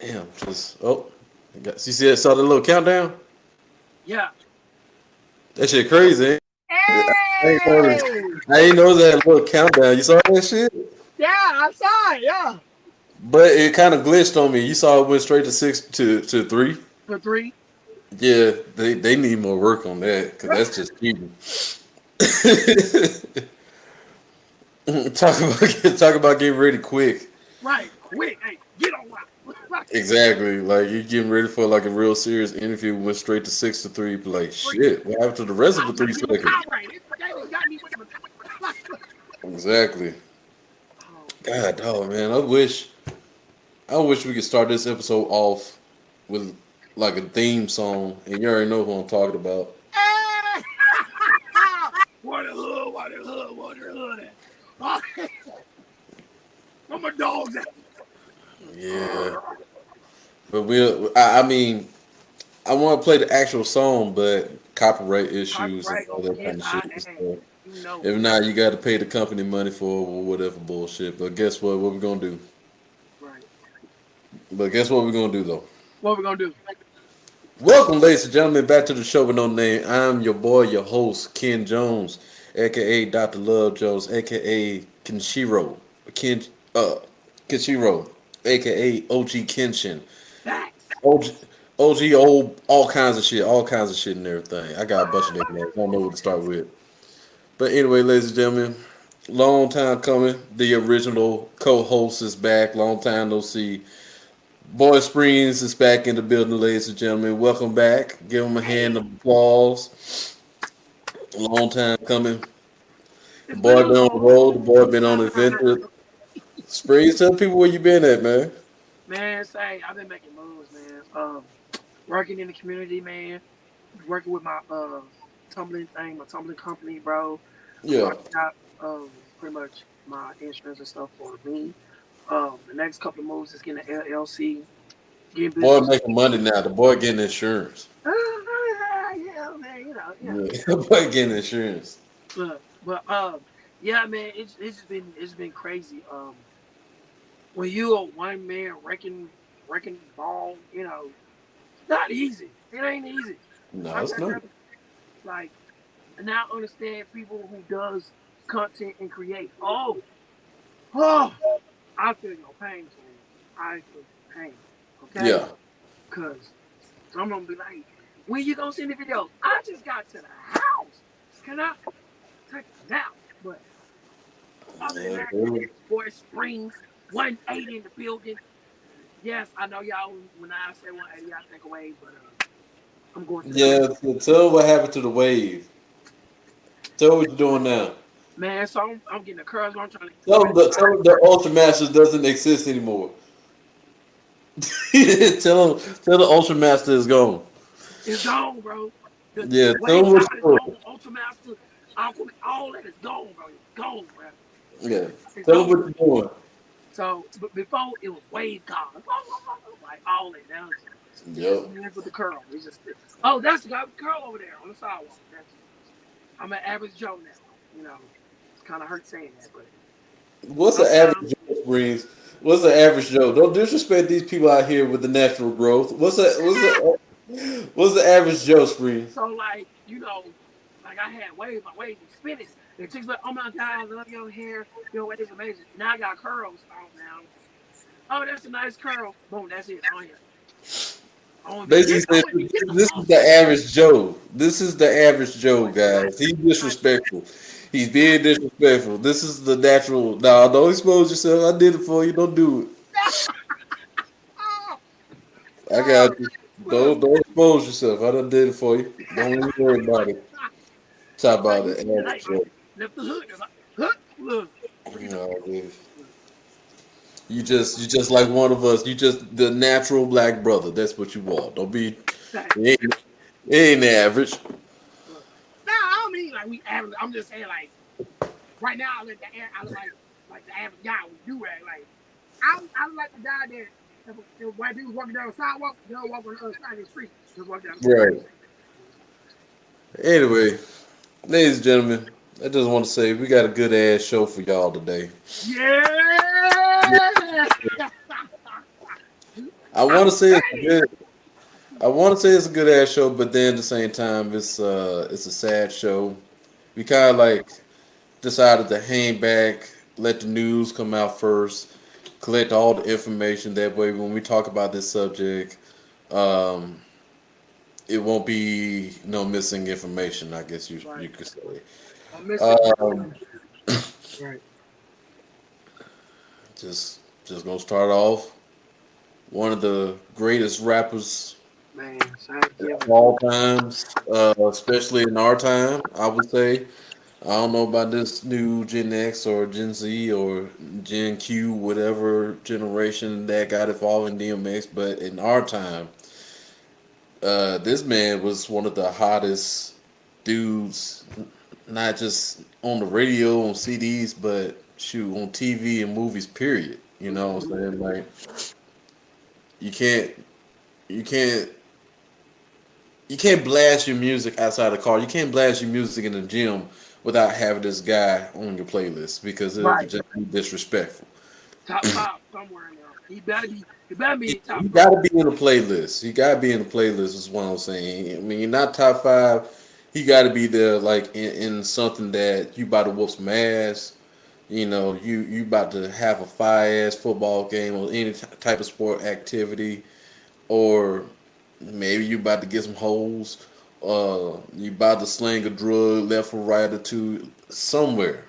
Damn, you see that? Saw the little countdown? Yeah. That shit crazy. Ain't I ain't noticed. Hey! I ain't noticed that little countdown. You saw that shit? Yeah, I saw it. Yeah. But it kind of glitched on me. You saw it went straight to six to three. For three. Yeah, they need more work on that because that's just cheating. talk about getting ready quick. Right. Quick. Hey, get on right. Exactly. Like you're getting ready for like a real serious interview, went straight to 6 to 3. Be like, shit, what happened to the rest of I the was trying three to get my seconds? time right. This game got me with my time. Exactly. Oh God, dog, man. I wish we could start this episode off with like a theme song, and you already know who I'm talking about. man. What a hood, what a hood, what a hood. Oh, where my dogs at? Yeah, but I mean, I want to play the actual song, but copyright issues and Copyright all over that here. kind of I shit. am. So You know. if not, you got to pay the company money for whatever bullshit. But guess what? What we gonna do? Right. But guess what we're gonna do though? What we gonna do? Welcome, ladies and gentlemen, back to the show with no name. I'm your boy, your host, Ken Jones, aka Dr. Love Jones, aka Kenshiro, Ken, uh, Kenshiro, aka OG Kenshin, Facts. OG, OG, old, all kinds of shit and everything. I got a bunch of nicknames. I don't know what to start with. But anyway, ladies and gentlemen, long time coming. The original co-host is back. Long time no see. Boy Springz is back in the building, ladies and gentlemen. Welcome back. Give him a hand Hey, of applause. Long time coming. The it's been boy a been on the long road. The boy been on adventure. Springz, tell people where you been at, man. man. Say I've been making moves, man. Working in the community, man. Working with my tumbling thing, my tumbling company, bro. Yeah. Sorting out pretty much my insurance and stuff for me. The next couple of moves is getting an LLC, getting Boy business. making money now. The boy getting insurance. Yeah, man. Yeah. The boy getting insurance. But yeah, man. It's been crazy. When you a one man wrecking ball, it's not easy. It ain't easy. No, I it's tell not. you, like, and I understand people who does content and create. Oh, I feel your pain, twin. I feel your pain. Okay, Yeah. cause some of them be like, when you gonna send the videos? I just got to the house. Can I take a nap? But other than Yeah, that, dude. boy, Springs 180 in the building. Yes, I know y'all. When I say 180, I think away, but I'm going to the crib, Yeah, so tell what happened to the wave. Tell what you're doing now. man. So I'm getting the curls. I'm trying to get Tell ready. them the Ultra Masters doesn't exist anymore. tell the Ultra Master is gone. It's gone, bro. The Yeah, tell Wave them what God is you're gone. doing. Ultramaster, Aquaman, all that is gone, bro. It's gone, bro. Yeah, It's tell them gone. what you're doing. So, but before it was Wave God, like all that. Now it's just Yep. man with the curl. It's just oh, that's the guy with the curl over there on the sidewalk. That's I'm an average Joe now. It's kind of hurt saying that, but What's the sometimes average Joe Springs? What's the average Joe? Don't disrespect these people out here with the natural growth. What's the average Joe Springs? so like I had waves, my waves was spinning. And chicks like, oh my god, I love your hair. Your wave is amazing. Now I got curls. Oh now, oh that's a nice curl. Boom, that's it. I don't even Basically, get. I said don't even get the this is the sauce. average Joe. This is the average Joe, Boy, it's not. guys. He's Not. disrespectful. He's Not. being disrespectful. This is the natural. Nah, don't expose yourself. I did it for you. Don't do it. Oh, I oh, got you. look. Don't expose yourself. I done did it for you. Don't even worry about it. Talk Like about you it. see, Average like Joe. left the hood. It's like, hood. Look at No, dude. look. You just like one of us. You just the natural black brother. That's what you are. Don't be. Facts. It ain't average. Look. Nah, I don't mean like we average. I'm just saying like right now I look like the average guy would do that. Like I look like the guy that if white people walking down the sidewalk, they'll walk on the other side of the street. Just walk down the street. Right. Anyway, ladies and gentlemen, I just want to say we got a good ass show for y'all today. Yeah. I want I'm to say it's saying. good. I want to say it's a good ass show, but then at the same time, it's a sad show. We kind of like decided to hang back, let the news come out first, collect all the information. That way, when we talk about this subject, um, it won't be no missing information. I guess you Right. could say. I'm missing Um, information. Right. just gonna start off. One of the greatest rappers Man, thank you. of all times, especially in our time, I would say. I don't know about this new Gen X or Gen Z or Gen Q, whatever generation that got involved in DMX, but in our time, this man was one of the hottest dudes, not just on the radio, on CDs, but shoot, on TV and movies, period. You know what I'm Mhm. saying? Like, you can't, you can't, you can't blast your music outside the car. You can't blast your music in the gym without having this guy on your playlist because it would Right. just be disrespectful. Top five somewhere in there. He better be. He better be He, in top he five. got to be in the playlist. He got to be in the playlist. Is what I'm saying. I mean, you're not top five. He got to be there, like in something that you about to whoop some ass. You know, you about to have a fire ass football game or any type of sport activity, or maybe you about to get some holes. You about to sling a drug left or right or two somewhere.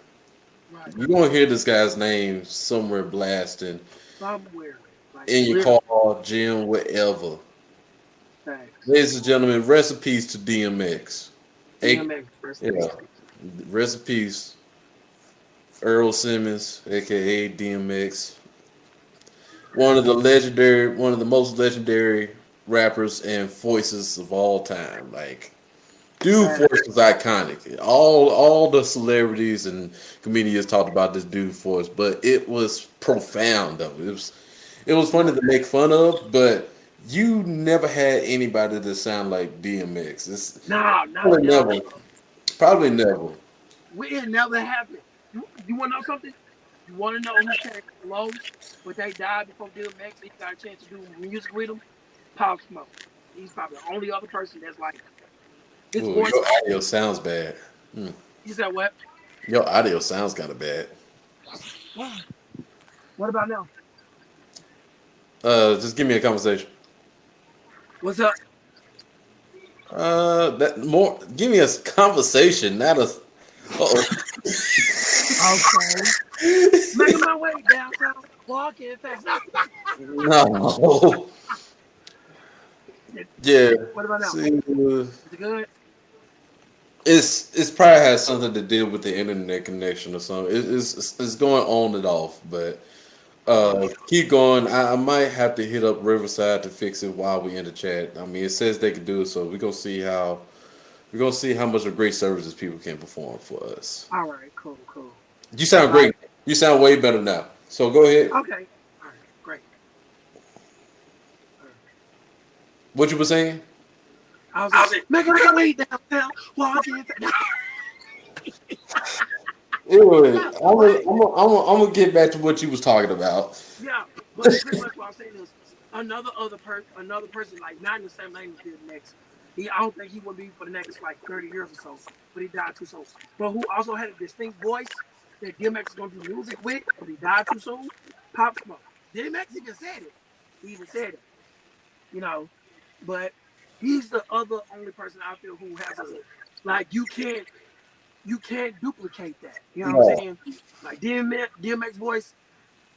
Right. You gonna hear this guy's name somewhere blasting Somewhere. Like in your literally. car, gym, whatever. Facts. Ladies and gentlemen, rest in peace to DMX. A- DMX, rest in yeah, peace. rest in peace, Earl Simmons, AKA DMX. One of the most legendary rappers and voices of all time. Like, dude, Facts. voice was iconic. All the celebrities and comedians talked about this dude voice, but it was profound though. It was funny Right. to make fun of, but you never had anybody that sound like DMX. It's No, not probably never. never. Probably never. It never happened. You want to know something? You want to know who came close, but they died before DMX, and you got a chance to do music with him? Pop Smoke. He's probably the only other person that's like his Ooh, voice. your audio sounds bad. Hmm. You said what? Your audio sounds kind of bad. What about now? Just give me a conversation. What's up? That more. Give me a conversation, not a. Uh-oh. Okay. Making my way downtown, walking fast. No. No. Yeah. What about now? See, Is it good? it's probably has something to do with the internet connection or something. It's going on and off, but keep going. I might have to hit up Riverside to fix it while we in the chat. I mean, it says they can do it, so we're gonna see how much of great services people can perform for us. All right, cool, cool. You sound Like, great. You sound way better now. So go ahead. okay. All right, great. All right. What you were saying? I was like, making my way downtown, walking fast. Anyway, No, but I'm gonna get back to what you was talking about. yeah, but pretty much what I'm saying is another person like not in the same lane as DMX. I don't think he would be for the next like 30 years or so, but he died too soon. But who also had a distinct voice that DMX is gonna do music with, but he died too soon? Pop Smoke. DMX even said it. He even said it, you know. But he's the other only person I feel who has a like you can't duplicate that. You know what I'm No. saying? Like DMX voice,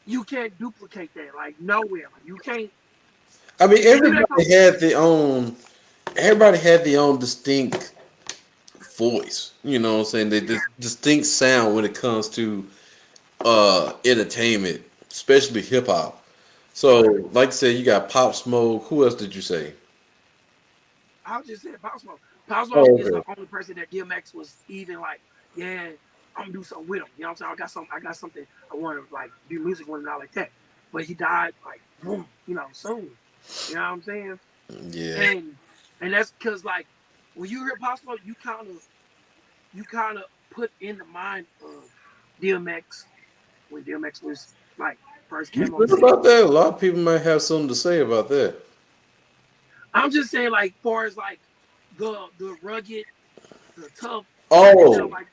you can't duplicate that. Like nowhere. Like you can't. I mean, If you didn't come, everybody had their own distinct voice. You know what I'm saying? They yeah, distinct sound when it comes to entertainment, especially hip hop. So, right. like I said, you got Pop Smoke. Who else did you say? I was just saying Pop Smoke. Pop Smoke Oh, is the okay. only person that DMX was even like, yeah, I'm gonna do something with him. You know what I'm saying? I got something I want to like do music with him, not like that. But he died like boom, soon. You know what I'm saying? Yeah. And and that's because like when you hear Pop Smoke, you kind of put in the mind of DMX when DMX was like first You came on the sure scene. about that? A lot of people might have something to say about that. I'm just saying, like, far as like the rugged, the tough, instead of Oh, like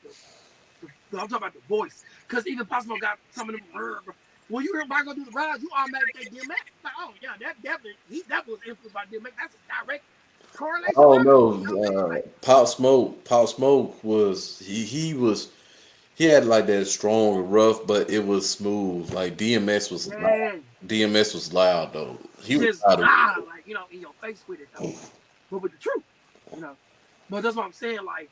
I'm talking about the voice, because even Possible got some of them. When you hear Michael go do the rides, you automatically think DMX. Like, oh yeah, that definitely he definitely was influenced by DMX. That's a direct correlation oh there. You know what I'm saying? no, Like, Pop Smoke. Pop Smoke was he had like that strong rough, but it was smooth. Like DMX was loud. yeah, DMX was loud though. He was just loud. like in your face with it though, but with the truth, you know. But that's what I'm saying. Like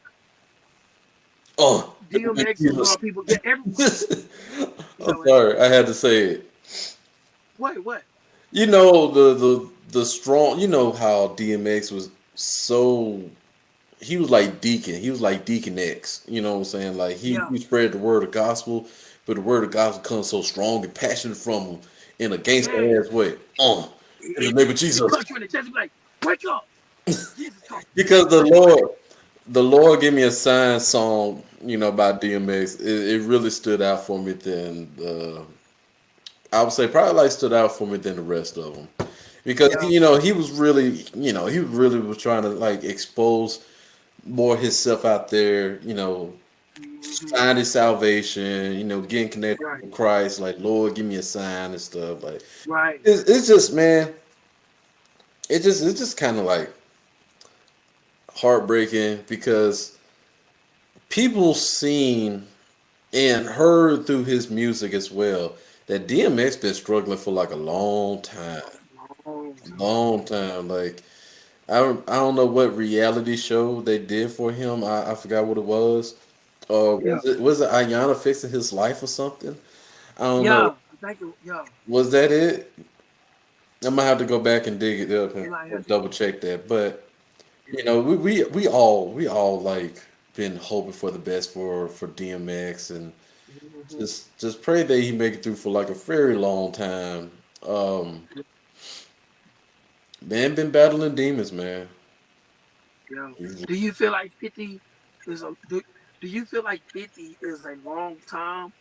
Oh, DMX was one of people. Yeah, every you I'm know what? sorry, I had to say it. What? You know the strong. You know how DMX was so. He was like Deacon. He was like Deacon X. You know what I'm saying? Like Yeah, he spread the word of gospel, but the word of gospel comes so strong and passionate from him in a yeah. gangster ass way. In the It, name of it Jesus, punch you in the chest and be like, wake up. Jesus talking to you. because Punch you like, The Lord gave me a sign song. You know about DMX. It really stood out for me than I would say probably like stood out for me than the rest of them because yeah. he was really he really was trying to like expose more himself out there. Hmm. Finding salvation. Getting connected Right, with Christ. Like Lord, give me a sign and stuff. Like right. it's just man, it's just kind of like heartbreaking because people seen and heard through his music as well that DMX been struggling for like a long time. Long time. Long time. Like I don't know what reality show they did for him. I forgot what it was. Yeah, Was it Ayana fixing his life or something? I don't know. yeah. I think yeah. Was that it? I might have to go back and dig it up It and might have to. double check that. But Yeah. we all like been hoping for the best for DMX and Hmm. just pray that he make it through for like a very long time. Um, Man been battling demons, man. Yeah. Do you feel like 50 is a do you feel like 50 is a long time,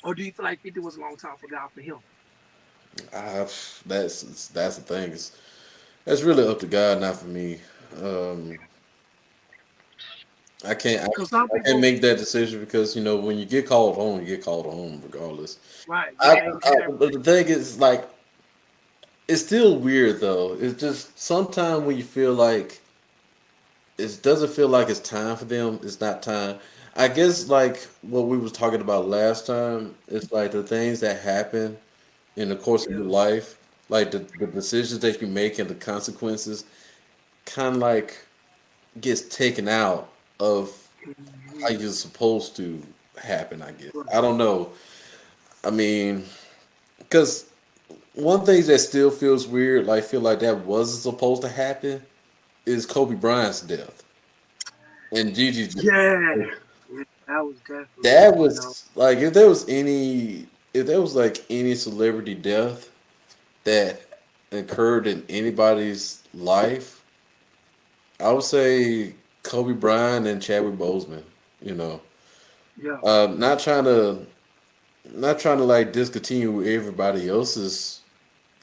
or do you feel like 50 was a long time for God for him? I, that's the thing. That's really up to God, not for me. Um, I can't I, Because some I can't people, make that decision because when you get called home, you get called home regardless. right? You can't. But the thing is, like, it's still weird though. It's just sometimes when you feel like it doesn't feel like it's time for them, it's not time. I guess like what we was talking about last time, it's like the things that happen in the course of Yeah. your life, like the decisions that you make and the consequences, kind of like gets taken out of how Hmm. you're supposed to happen. I guess Right. I don't know. I mean, because one thing that still feels weird, like feel like that wasn't supposed to happen, is Kobe Bryant's death and Gigi's death. Yeah. Yeah. That was definitely, That you know. was like if there was like any celebrity death that occurred in anybody's life, I would say Kobe Bryant and Chadwick Boseman. You know, Yeah. uh, not trying to not trying to like discontinue everybody else's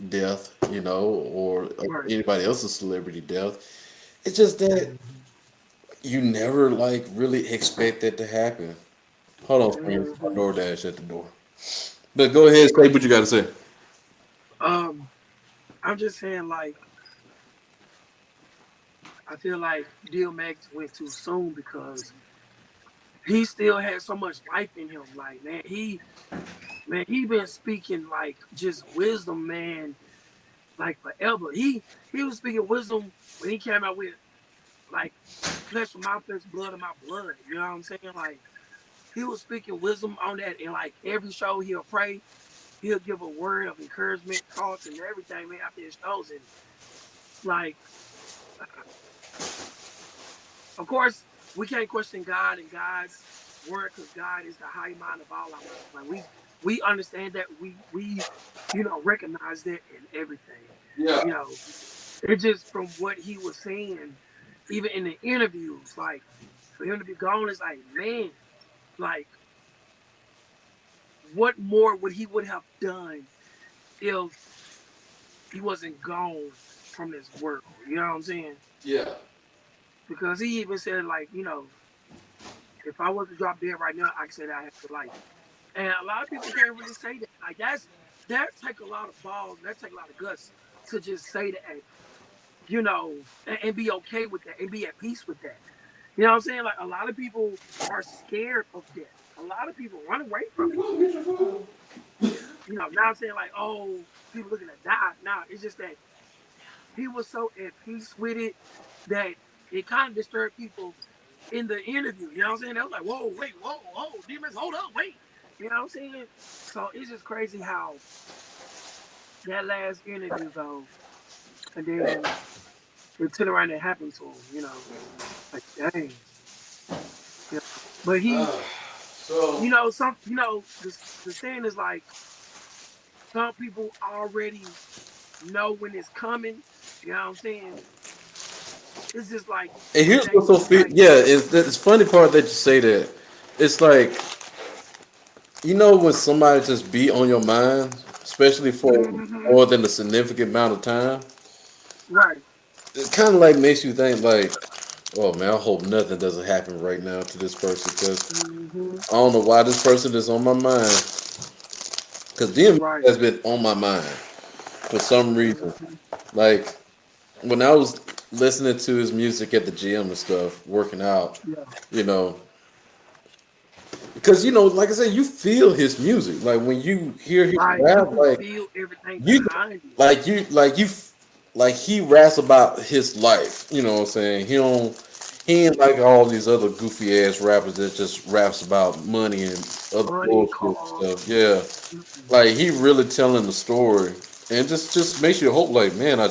death, or Right. anybody else's celebrity death. It's just that Hmm. you never like really expect that to happen. Hold on, Springz. My Hmm. DoorDash at the door. But go ahead, say what you got to say. Um, I'm just saying, like, I feel like DMX went too soon because he still had so much life in him. Like, man, he been speaking like just wisdom, man, like forever. He was speaking wisdom when he came out with like flesh of my flesh, blood of my blood. You know what I'm saying? Like he was speaking wisdom on that, and like every show he'll pray, he'll give a word of encouragement, thoughts, and everything, man, after his shows. And like, of course, we can't question God and God's word because God is the high mind of all our minds. Like we understand that we recognize that in everything. Yeah. You know, it just from what he was saying, even in the interviews, like for him to be gone is like, man, like what more would he would have done if he wasn't gone from this world. You know what I'm saying? Yeah. Because he even said like, if I was to drop dead right now, I could say that I have the life. And a lot of people can't really say that. Like that take a lot of balls, that take a lot of guts to just say that, and be okay with that and be at peace with that. You know what I'm saying? Like a lot of people are scared of death. A lot of people run away from it. Now I'm saying like, oh, people looking to die. Nah, it's just that he was so at peace with it that it kind of disturbed people in the interview. You know what I'm saying? They was like, whoa, wait, whoa, demons, hold up, wait. You know what I'm saying? So it's just crazy how that last interview go, and then it turned around and happened to him. Like dang. But he, So the saying is like some people already know when it's coming. You know what I'm saying? It's just like and one here's day what's so like yeah, it's funny part that you say that. It's like when somebody just be on your mind, especially for hmm more than a significant amount of time, right. it kind of like makes you think like, oh man, I hope nothing doesn't happen right now to this person because hmm I don't know why this person is on my mind. Because DMX Right. has been on my mind for some reason. hmm Like when I was listening to his music at the gym and stuff, working out, Yeah. you know, because like I said, you feel his music. Like when you hear his Right. You rap, can like feel everything you, behind it. like he raps about his life. You know what I'm saying? He ain't like all these other goofy ass rappers that just raps about money and other Money, bullshit cars. stuff. Yeah, Mm-mm. like he really telling the story, and just makes you hope. Like man, I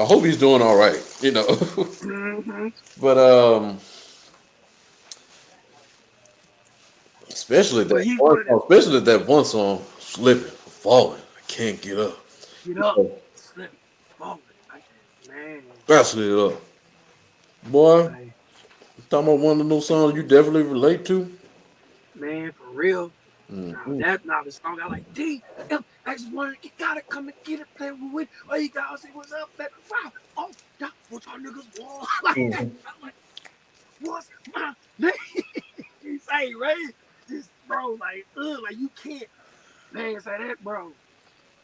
hope he's doing all right. hmm But But he's one of them. especially that one song, "Slipping, Falling, I Can't Get Up." Get You up, know, slip, falling. Like, man, Especially it up, boy. like, Talking about one of those songs you definitely relate to. man, for real. Now Mm-hmm. that's not the song I like. DMX1, you gotta come and get it, play with. Oh, you gotta say what's up, baby. Wow. Oh, that's what y'all niggas want. Like that. I'm like, what's my name? You say, right? Just bro, like you can't, man, say that, bro.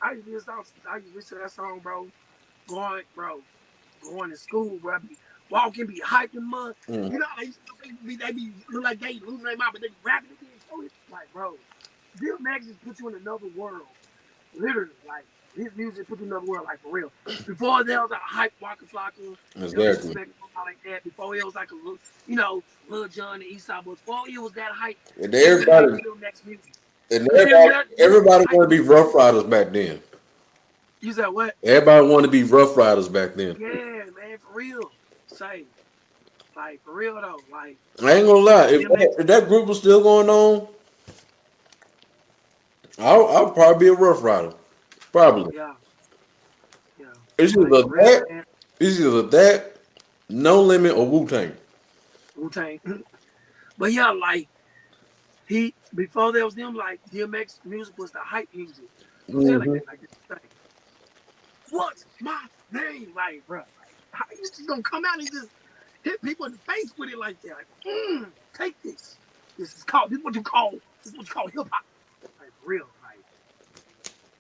I used to listen to that song, bro. Going to school, bro. I be walking, be hyping mud. Mm-hmm. You know how they used to they be look like they losing their mind, but they be rapping it then show it. Like, bro, Bill Max just put you in another world. Literally, like his music put you in another world, like for real. Before there was a hype Waka Flocka, no Exactly. disrespect, all like that. Before it was like a little, Lil Jon and Eastside, but before it was that hype, And you had everybody, Bill Max music. and But then when that everybody hype want to be went away, Rough Riders back then. you said what? Everybody want to be Rough Riders back then. Yeah, man, for real. Say, like for real though, like I ain't gonna lie. DMX. If that group was still going on, I'll probably be a Rough Rider. Probably. Yeah, yeah, It's like either for real, that, man. it's either that, No Limit, or Wu Tang. Wu Tang. But yeah, like he before there was them, like DMX music was the hype music. Don't say it like Mm-hmm. that. Like this thing. What's my name? Like, bro, like how you just gonna come out and just hit people in the face with it like that? Like, take this. This is what you call hip hop. Like for real, like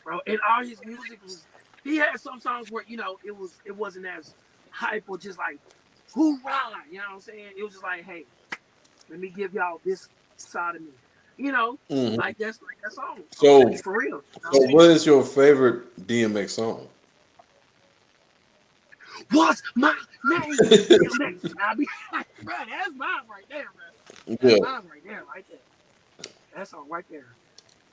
bro. And all his music was. He had some songs where it wasn't as hype or just like hoorah. You know what I'm saying? It was just like, hey, let me give y'all this side of me. You know, Mm-hmm. like that song. So, For real. You know what I'm so saying? what is your favorite DMX song? What's my name? DMX. I be like, bro, that's mine right there, bro. That's Yeah, mine right there, right there. That song right there.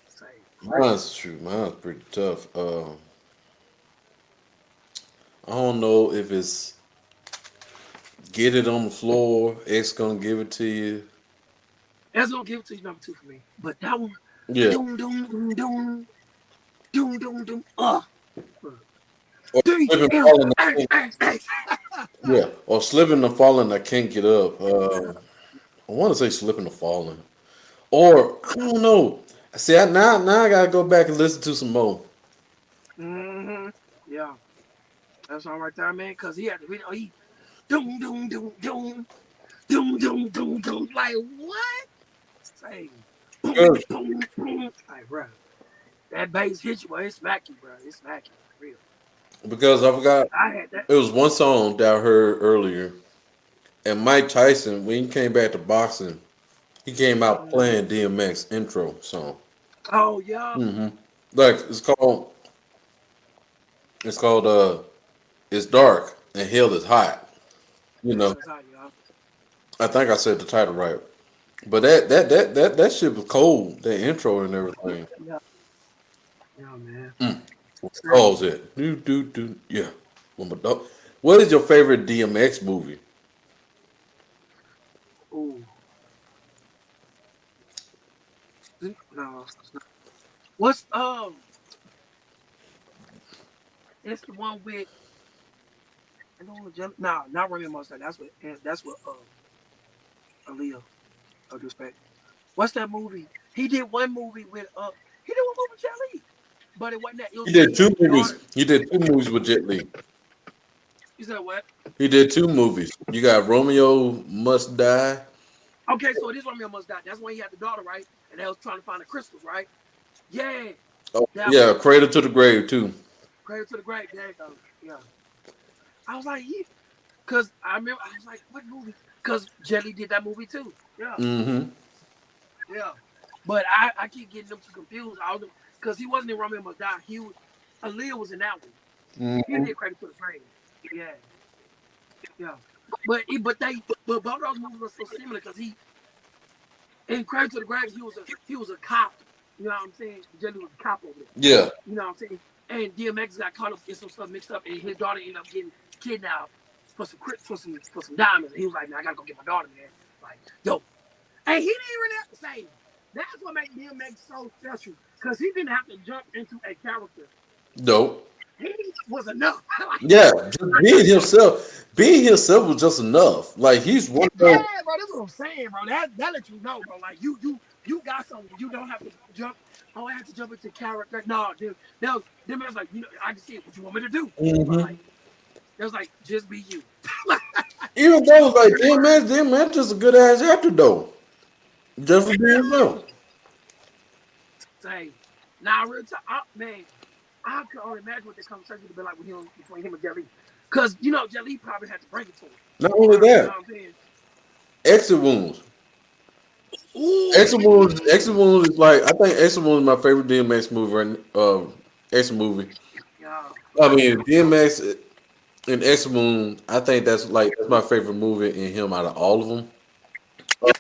Say, mine's true. Mine's pretty tough. I don't know if it's Get It on the Floor, X Gonna Give It to You. that's gonna give it to you number two for me. But that one, Yeah. doom doom doom doom doom doom doom. Or Slipping, Falling, I Can't, DMX. yeah. Or Slipping and Falling, I Can't Get Up. I want to say Slipping and Falling. Or, I don't know. See, now I gotta go back and listen to some more. Mm-hmm. Yeah, that's all right there, man. Cause he had to read. Oh, he doom doom doom doom doom doom doom doom. Like what? Say boom Because boom boom. Like bro, that bass hit you, bro. It smack you, bro. It smack you for real. because I forgot I had that. it was one song that I heard earlier, and Mike Tyson when he came back to boxing, he came out Mm. playing DMX intro song. Oh yeah. hmm Like it's called it's dark and hell is hot. You know, Hell is hot, y'all. I think I said the title right. But that shit was cold. That intro and everything. Yeah, yeah, man. Mm. Say, Calls it. Do do do. Yeah. One more dog. What is your favorite DMX movie? ooh, no, it's not. What's it's the one with I don't know no, not Remy Mustard. That's what Aaliyah of respect. What's that movie? He did one movie with he did one movie with Jelly. But it wasn't that. It He was when did he had two the movies. daughter. He did two movies with Jet Li. You said what? He did two movies. You got Romeo Must Die. Okay, so this one me almost died. That's when he had the daughter, right? And they was trying to find the crystals, right? Yeah, Oh, that one. yeah, Cradle to the Grave too. Credit to the great. There you go. Yeah. I was like, yeah. Cause I remember I was like, what movie? Cause Jelly did that movie too. Yeah. Mm-hmm. Yeah. But I keep getting them too confused. I was because he wasn't in Romeo Must Die. Aaliyah was in that one. He Mm-hmm. did Credit to the Grave. Yeah. Yeah. But both of those movies were so similar because he in Credit to the Grave he was a cop. You know what I'm saying? Jelly was a cop over there. Yeah, You know what I'm saying? And DMX got caught up, get some stuff mixed up, and his daughter ended up getting kidnapped for some diamonds. And he was like, "Man, I gotta go get my daughter, man." Like, yo, and he didn't really have to say. That's what makes DMX so special, because he didn't have to jump into a character. dope. He was enough. Like, Yeah, just being himself. Being himself was just enough. Like he's one of yeah, those. bro, that's what I'm saying, bro. That lets you know, bro. Like you got something. You don't have to jump. Oh, I have to jump into character. No, dude. Them was like, I can see it. What you want me to do? But hmm like, it was like, just be you. Even though like DMX just a good ass actor though. Just for being himself. Say, now, real talk, man, I can only imagine what the conversation would be like with him between him and Jelly, because Jelly probably had to bring it to him. Not only You know that, what I'm saying? exit wounds. Ooh, Exit wounds is like I think exit wounds is my favorite DMX movie. Right, exit movie. yeah, I mean DMX and exit wound. I think that's my favorite movie in him out of all of them.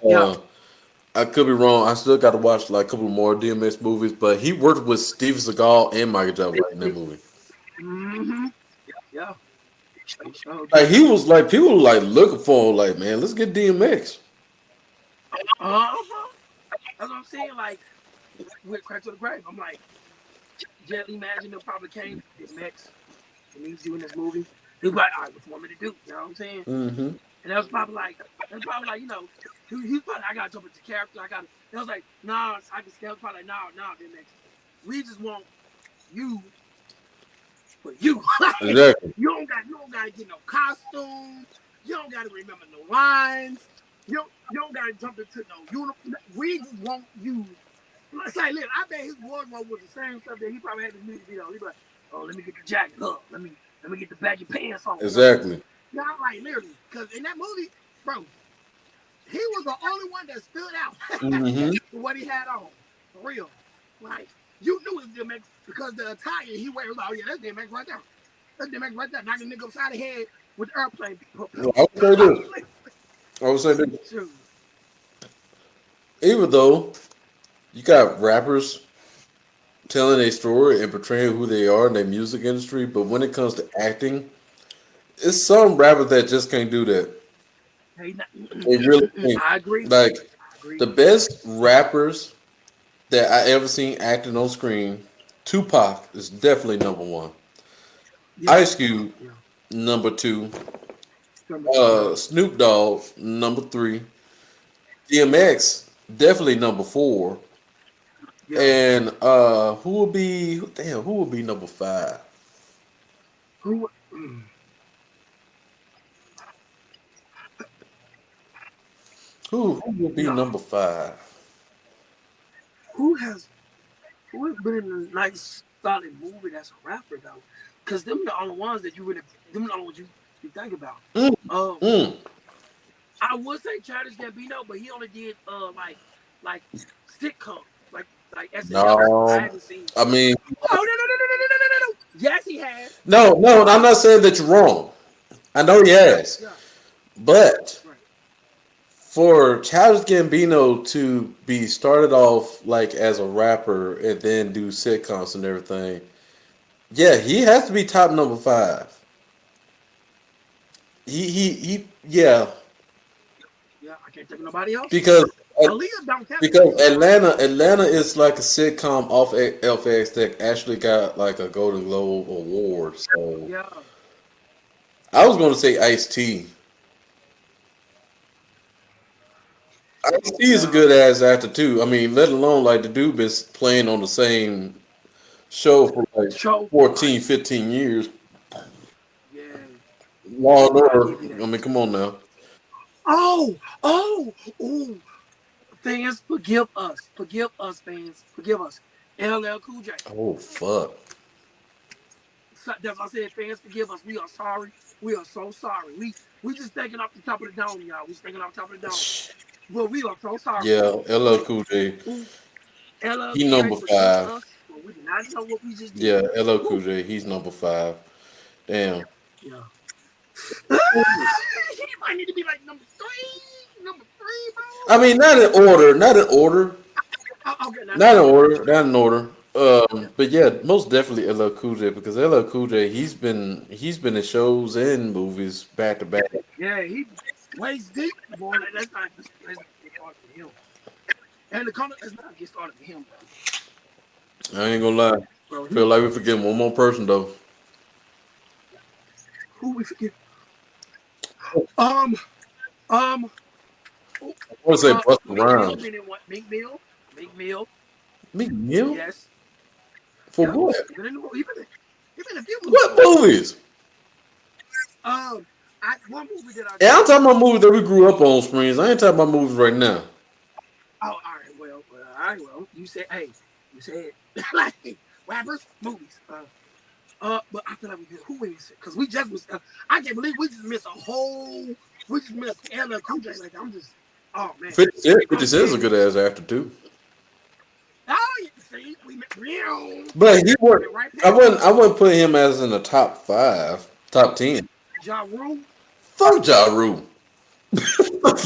yeah. Uh, I could be wrong. I still got to watch like a couple more DMX movies, but he worked with Steven Seagal and Michael J. White in that movie. Mm-hmm. Yeah, he sure Like did. he was like people were like looking for him, like man, let's get DMX. Uh-huh. That's what I'm saying. Like, with Crack to the Grave, I'm like, Jelly, imagine them probably came to DMX and he's doing this movie. He was like, all right, what you want me to do? You know what I'm saying? hmm And that's probably like, he was probably, I gotta jump into character. That was like, nah, that was probably like, nah, DMX. We just want you for you. Like, Exactly. you don't gotta get no costume. You don't gotta remember no lines. You don't gotta jump into no uniform. We just want you. Like, say, look, I bet his wardrobe was the same stuff that he probably had in the music video. He'd be like, oh, let me get the jacket up. Let me get the baggy pants on. You know what I'm saying? Exactly. Yeah, like literally, because in that movie, bro, he was the only one that stood out hmm for what he had on. For real. Like, you knew it was DMX because the attire he wears, oh yeah, that's DMX right there. That's DMX right there, knocking a nigga upside the head with the airplane Well, propeller. I would say this. I would say this. Shoot. Even though you got rappers telling a story and portraying who they are in their music industry, but when it comes to acting, it's some rappers that just can't do that. Hey, They really can't. I agree. Like I agree. the best rappers that I ever seen acting on screen, Tupac is definitely number one. Yeah. Ice Cube Yeah. number two. Number two, yeah. Snoop Dogg number three. DMX definitely number four. Yeah. And who would be number five? Who? Who would be Yeah. number five? Who has who has been in a nice solid movie that's a rapper though? Cause them the only ones that you really them the only ones you think about. Mm, Um, mm. I would say Childish Gambino, but he only did like sitcoms, like SNL stuff. I No, haven't seen. I mean, Oh no. Yes, he has. no, no. I'm not saying that you're wrong. I know he has, Yeah, but right. for Childish Gambino to be started off like as a rapper and then do sitcoms and everything, yeah, he has to be top number five. Yeah, Yeah, I can't think of nobody else. because Aaliyah don't count. because Aaliyah don't count. Atlanta is like a sitcom off FX that actually got like a Golden Globe award. So Yeah, I was going to say Ice T. Ice T is a yeah, good ass actor too. I mean, let alone like the dude been playing on the same show for like show for like 14, 15 years. yeah. Law and I'll Order. give you I that. mean, come on now. Oh. Fans, forgive us, fans, forgive us. LL Cool J. Oh fuck. So, that's what I said. Fans, forgive us. We are sorry. We are so sorry. We just thinking off the top of the dome, y'all. We just thinking off the top of the dome. But we are so sorry. Yeah, LL Cool J. Ooh, LL He Cool J, number forgive five. us, for we did not know what we just did. Yeah, LL Cool Ooh, J. He's number five. Damn. yeah. He might need to be like number three, I mean, not in order. Not in order. bro. Oh, okay, not in Not in order. order. Not in order. Yeah, But yeah, most definitely LL Cool J because LL Cool J he's been in shows and movies back to back. yeah. He waist deep, boy. Let's not get started with him. And the comment, let's not get started with him, I ain't gonna lie. bro. Feel He like we forgetting one more person though. who we forget? Um, um, oh, I want to say Busta Meek Mill Rhymes. been in what? Meek Mill. Meek Mill Yes, for yep. what? He been in a few What movies. movies? One movie that I Yeah, I'm just talking about movies that we grew up on, Springs. I ain't talking about movies right now. oh, all right, all right, well, you said like rappers, movies. But I feel like we did. Who is it? Because we just was. I can't believe we just missed a whole. We just missed LL Cool J. Like I'm just. Oh man, 50 I'm Cent is a scared. good ass actor too. Oh, you see, we met real. But he We would went right I past wouldn't him. I wouldn't put him as in the top five, top 10. Ja Rule. Fuck Ja Rule. Fuck.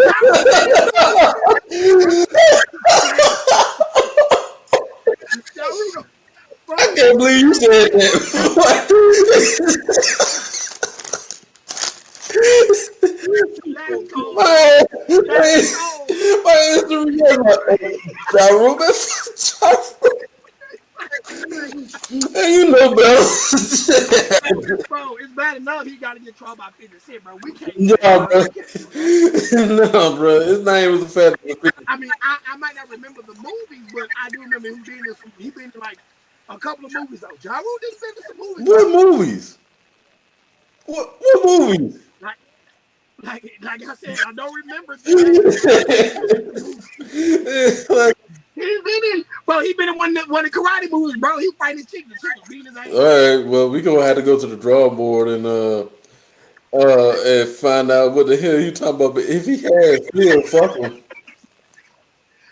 Ja Rule been in some movies, bro. Like Ja Rule, I bro. can't believe you Ja Rule said been in some movies. that. That's cold. my, That's my, cold. my Instagram was like, Ja Rule, man, fuck Ja Rule. And you know better. Bro, it's bad enough he got to get tried by 50 Cent, bro. We can't do that, No, dog. bro. We can't do that. No, bro. His name was the fat. I mean, I might not remember the movies, but I do remember him being in some. He been in like a couple of movies though. Ja Rule didn't been in some movies, What bro. movies? What movies? Like, like I said, I don't remember the names, but I know he been in some movies. Like, He been in, bro. He been in one of the karate movies, bro. He fighting the chick was beating his all ass. right, well, we gonna have to go to the drawing board and find out what the hell you talking about. But if he has, yeah, fuck him.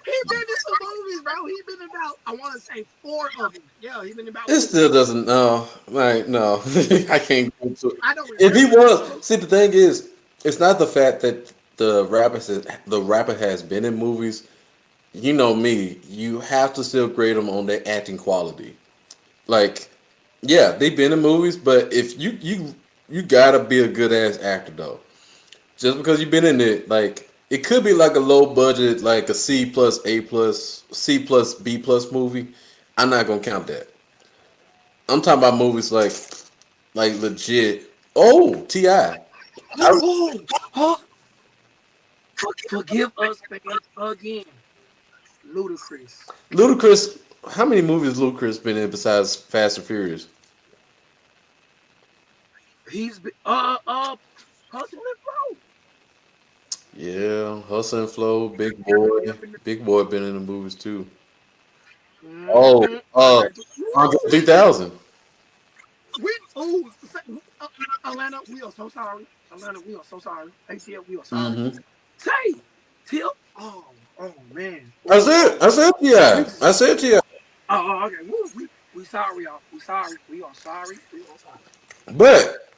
He been in some movies, bro. He been in about I want to say four of them. Yeah, he been in about It four. still doesn't. No, like no, I can't go to. I don't If he remember them though. was, see, the thing is, it's not the fact that the rapper has been in movies. You know me. You have to still grade them on their acting quality. Like, yeah, they've been in movies, but if you gotta be a good ass actor though. Just because you've been in it, like it could be like a low budget, like a C plus A plus C plus B plus movie. I'm not gonna count that. I'm talking about movies like legit. Oh, Ti. Oh, oh, forgive us, fans, again. Ludacris. Ludacris, how many movies Ludacris been in besides Fast and Furious? He's been Hustle and Flow. Yeah, Hustle and Flow, Big Definitely Boy. up in the. Big Boy been in the movies too. Oh, Mm-hmm. Andre, Andre woo, 3000. we oh uh, Atlanta, we are so sorry. Atlanta, we are so sorry. ATL, we are sorry. Mm-hmm. Say, Tip. Oh man. I said, I said, We yeah, just I said, yeah. okay. We sorry, y'all. We sorry. We are sorry. We are sorry. But,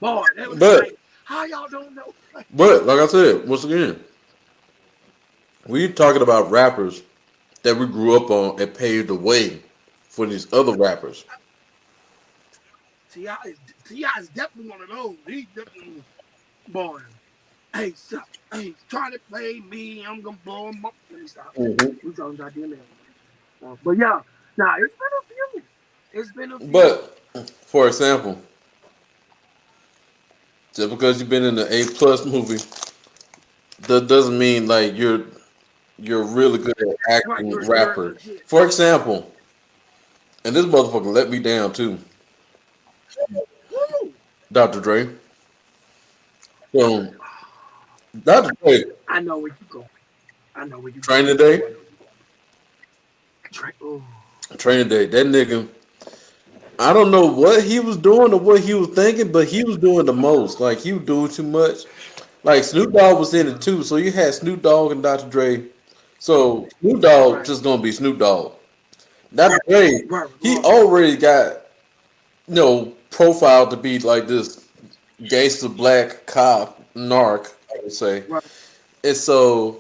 Boy, they was just but, like, how y'all don't know? Like, like I said, once again, we talking about rappers that we grew up on and paved the way for these other rappers. Ti Ti is definitely one of those. He definitely boy. Hey, stop. Hey, trying to play me. I'm gonna blow him up. Let me stop. Hmm. We talking about DMX. But yeah, nah, it's been a few. It's been a few. But, for example, just because you've been in the A+ movie, that doesn't mean like you're really good at Right, acting you're rapper. legit. For example, and this motherfucker let me down too, Woo! Dr. Dre. So, Dr. Dre, I know where you going. I know where you going. Training You know Day, I know where you going. Oh, Training Day, that nigga, I don't know what he was doing or what he was thinking, but he was doing the most. Like, he was doing too much. Like, Snoop Dogg was in it yeah. too, so you had Snoop Dogg and Dr. Dre. So, Snoop Dogg Right. just gonna be Snoop Dogg. Dr. Dre, Right. he Regardless. already got, profiled to be like this gangster black cop, narc, I would say. Right. And so,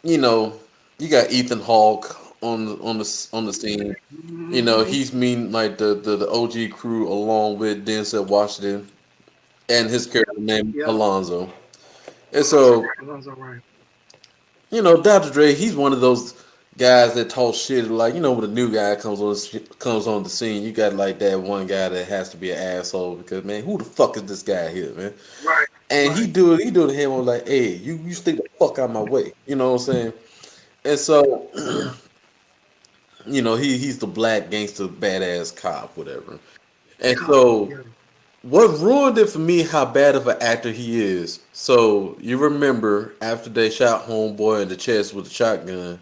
you know, you got Ethan Hawke on the scene. Mm-hmm. He's meeting like the OG crew along with Denzel Washington and his character named Yeah. Alonzo. And so, That's all right. Dr. Dre, he's one of those guys that talk shit. Like, when a new guy comes on the scene, you got like that one guy that has to be an asshole because, man, who the fuck is this guy here, man? Right. And Right. he do it to him on like, hey, you stay the fuck out of my way. You know what I'm saying? And so, Yeah. he's the black gangster badass cop, whatever. And Cop. so Yeah. what ruined it for me how bad of an actor he is. So you remember after they shot Homeboy in the chest with a shotgun,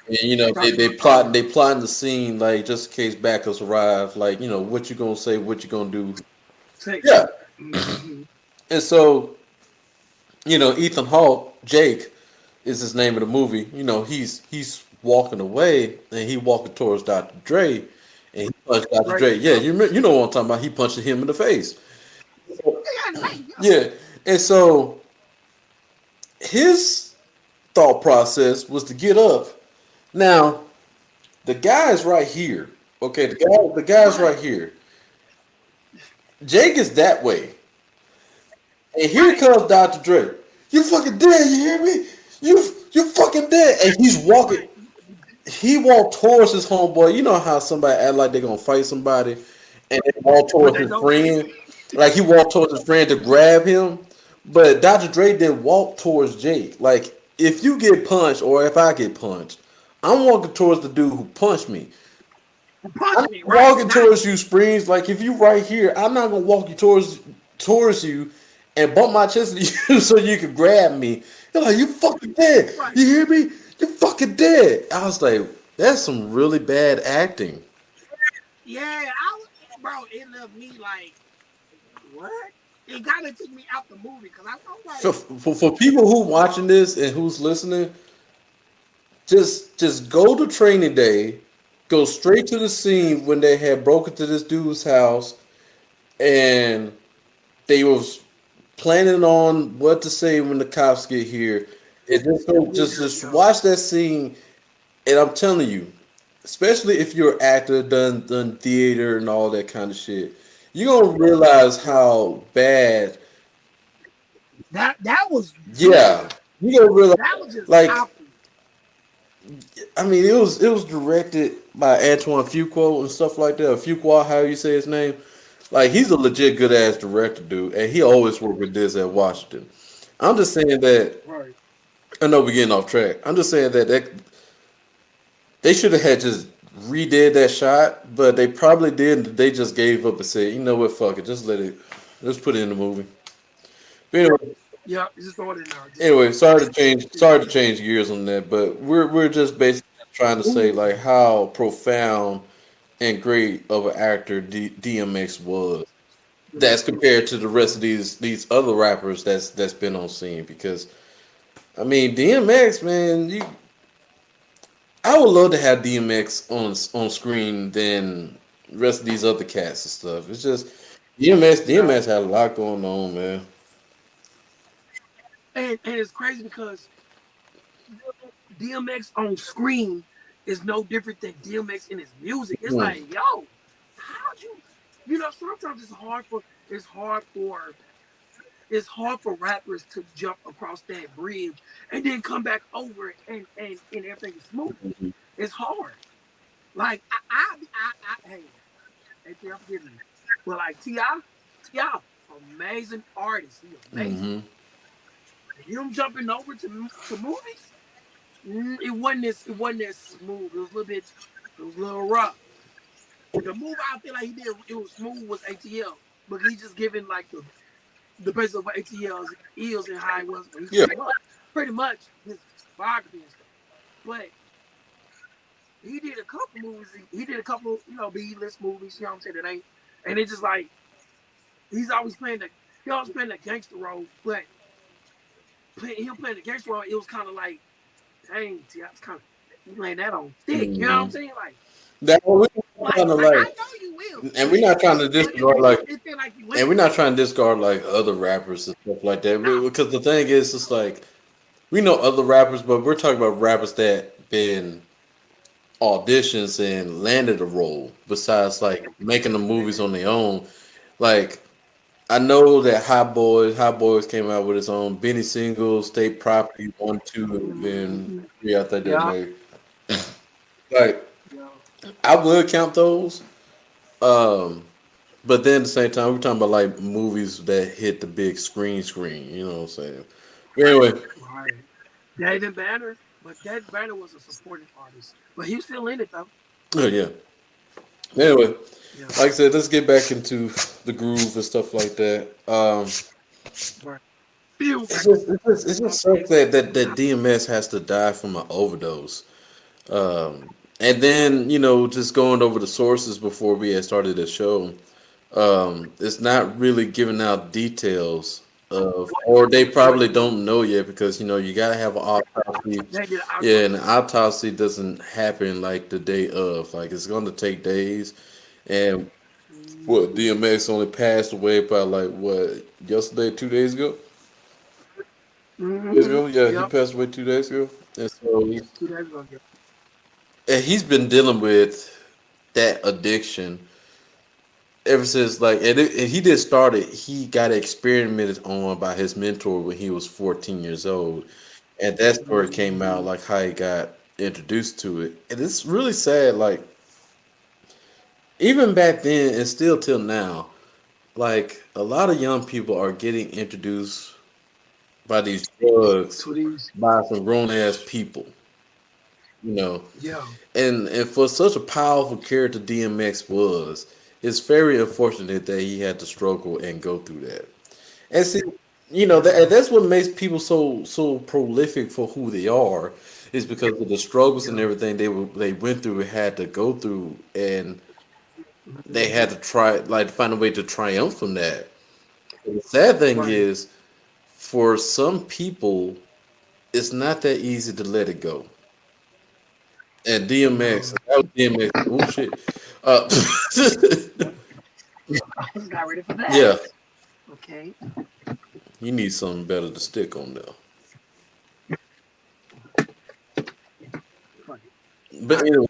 and they Shotgun. Oh plotting yeah. they plotting the scene like just in case backups arrive, like what you gonna say, what you gonna do. Say. Yeah. Mm-hmm. And so Ethan Hawke, Jake is his name of the movie. He's walking away and he walking towards Dr. Dre, and he punched Dr. Right. Dre. Yeah, you know what I'm talking about. He punched him in the face. Yeah. Hey. Yeah. Yeah, and so his thought process was to get up. Now the guy's right here. Okay, the guy's Right. right here. Jake is that way, and here Right. comes Dr. Dre. You fucking dead. You hear me? You fucking dead. And he's walking. Right. He walked towards his homeboy. You know how somebody act like they're gonna fight somebody, and they walk But towards they his don't. friend. Like he walked towards his friend to grab him, but Dr. Dre didn't walk towards Jake. Like if you get punched or if I get punched, I'm walking towards the dude who punched me. I'm Punch me. Right. walking Not. towards you, Springz. Like if you right here, I'm not gonna walk you towards you and bump my chest into you so you can grab me. You're like, you fucking dead. Right. You hear me? You fucking dead. I was like, that's some really bad acting. Yeah. Bro. It left me like what? It kind of took me out the movie because I'm For, like, for people who watching um, this and who's listening, just go to training day, go straight to the scene when they had broken to this dude's house and they was planning on what to say when the cops get here. And just yeah. watch that scene, and I'm telling you, especially if you're an actor, done theater and all that kind of shit, you're gonna realize Right. how bad. That was Yeah, you gonna realize that was just like awful. I mean it was directed by Antoine Fuqua and stuff like that. Fuqua, how you say his name? Like he's a legit good ass director, dude, and he always worked with this at Washington. I'm just saying that Right. I know we're getting off track. I'm just saying that They should have had just redid that shot, but they probably did. They just gave up and said, you know what, fuck it, just let it, let's put it in the movie. But Yeah, just throw it in there. Just anyway, yeah. sorry to change gears on that, but we're just basically trying to say Ooh, like how profound and great of an actor DMX was. That's compared to the rest of these other rappers that's been on scene because I mean DMX man, you I would love to have DMX on screen than the rest of these other cats and stuff. It's just yeah. DMX had a lot going on, man. And it's crazy because DMX on screen is no different than DMX in his music. It's Mm, like, yo, how'd you? You know, sometimes it's hard for it's hard for rappers to jump across that bridge and then come back over it and everything is smooth. It's hard. Like hey, ATL, forgive me, but like Ti, amazing artist. He amazing. mm-hmm. Him jumping over to movies, it wasn't as smooth. It was a little bit, it was a little rough. The move I feel like he did it was smooth was ATL, but he just giving like the base of what ATL's is and how it was when he Yeah. came up. Pretty much his biography and stuff. But he did a couple movies. He did a couple, B list movies. You know what I'm saying? That ain't, and it's just like he's always playing the he always playing the gangster role, but him playing the gangster role, it was kind of like, dang, T, that's kind of you playing that on thick. You know what I'm Mm-hmm. saying? That we're trying to Like I like, know you will, and we're not trying to but disregard like, it feel like you and ain't we're not though. trying to discard like other rappers and stuff like that. No, Because the thing is, it's like we know other rappers, but we're talking about rappers that been auditions and landed a role. Besides like making the movies on their own, like I know that Hot Boys came out with its own Benny Singles, State Property, 1, 2, and mm-hmm. 3. I think that Yeah, made like yeah, I would count those. Um, but then at the same time, we're talking about like movies that hit the big screen. You know what I'm saying? Anyway, right. David Banner, but David Banner was a supporting artist, but he was still in it though. oh yeah. Anyway, Yeah, like I said, let's get back into the groove and stuff like that. right. Pew. It's just sucks that DMS has to die from an overdose. And then just going over the sources before we had started the show, it's not really giving out details of, or they probably don't know yet because you gotta have an autopsy. They did an Yeah, and autopsy. the autopsy doesn't happen like the day of. Like it's going to take days, and what Mm-hmm. DMX only passed away by like what yesterday, 2 days ago. Days Mm-hmm. ago, yeah, he Yep. passed away 2 days ago, and so 2 days ago. Yeah. and he's been dealing with that addiction ever since and he did start it. He got experimented on by his mentor when he was 14 years old, and that's where it came out Mm-hmm. like how he got introduced to it. And it's really sad, like even back then and still till now, like a lot of young people are getting introduced by these drugs To these. by some grown ass people, you know. Yeah. And for such a powerful character DMX was, it's very unfortunate that he had to struggle and go through that. And see, Yeah. that's what makes people so prolific for who they are, is because of the struggles and Yeah. everything they went through and had to go through, and they Mm-hmm. had to try like find a way to triumph from that. The sad thing Right. is, for some people, it's not that easy to let it go. And DMX, No. that was DMX. Oh shit. Uh, I was not ready for that. yeah, Okay. you need something better to stick on there. Fuck it. But I anyway,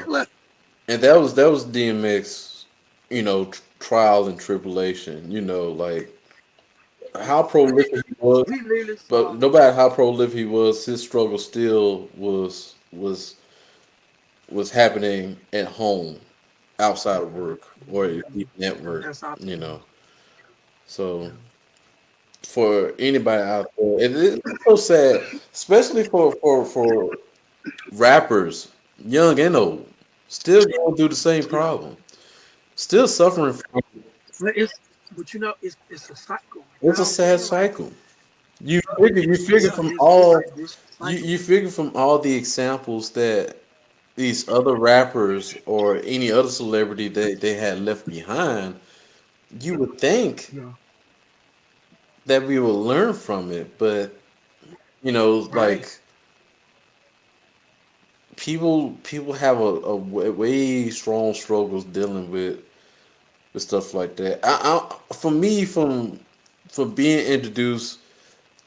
look. and that was DMX, trial and tribulation. Like how prolific he was, We literally but saw. no matter how prolific he was, his struggle still was happening at home, outside of work, or Mhm. even at work. That's all. You know, so Yeah. for anybody out there, it's so sad, especially for rappers. young and old, still going through the same Yeah, problem, still suffering from. but it's a cycle. You know It's what a I'm sad saying? Like, cycle. You figure yeah, from it's all a vicious cycle. you figure from all the examples that these other rappers or any other celebrity that they had left behind, you would think Yeah, that we will learn from it, but right. like people have way strong struggles dealing with stuff like that. For me, from being introduced,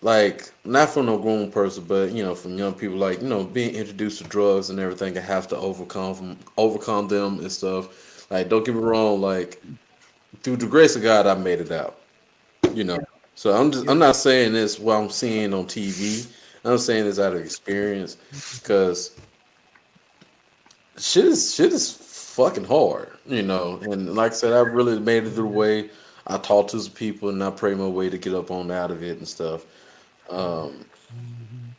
like not from a grown person, but from young people, like being introduced to drugs and everything, and have to overcome them and stuff. Like, don't get me wrong, like through the grace of God, I made it out. You know, so I'm Yeah, not saying this what I'm seeing on TV. I'm saying this out of experience, because shit is fucking hard. And like I said, I've really made it through the way. I talk to some people and I pray my way to get up on out of it and stuff. Um, hmm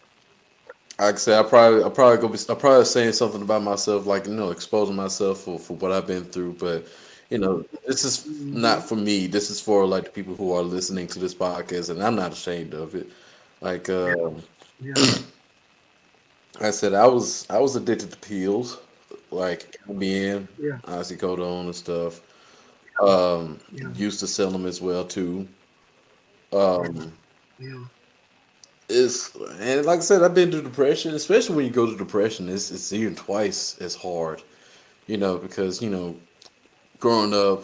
like I said, I probably saying something about myself, like exposing myself for what I've been through. But this is not hmm for me. This is for like the people who are listening to this podcast, and I'm not ashamed of it. Like yeah, yeah, I said, I was addicted to pills, like Ambien, yeah, oxycodone, and stuff. Um, yeah, Used to sell them as well too. Um, yeah. it's and like I said, I've been through depression. Especially when you go to depression, it's even twice as hard. Because growing up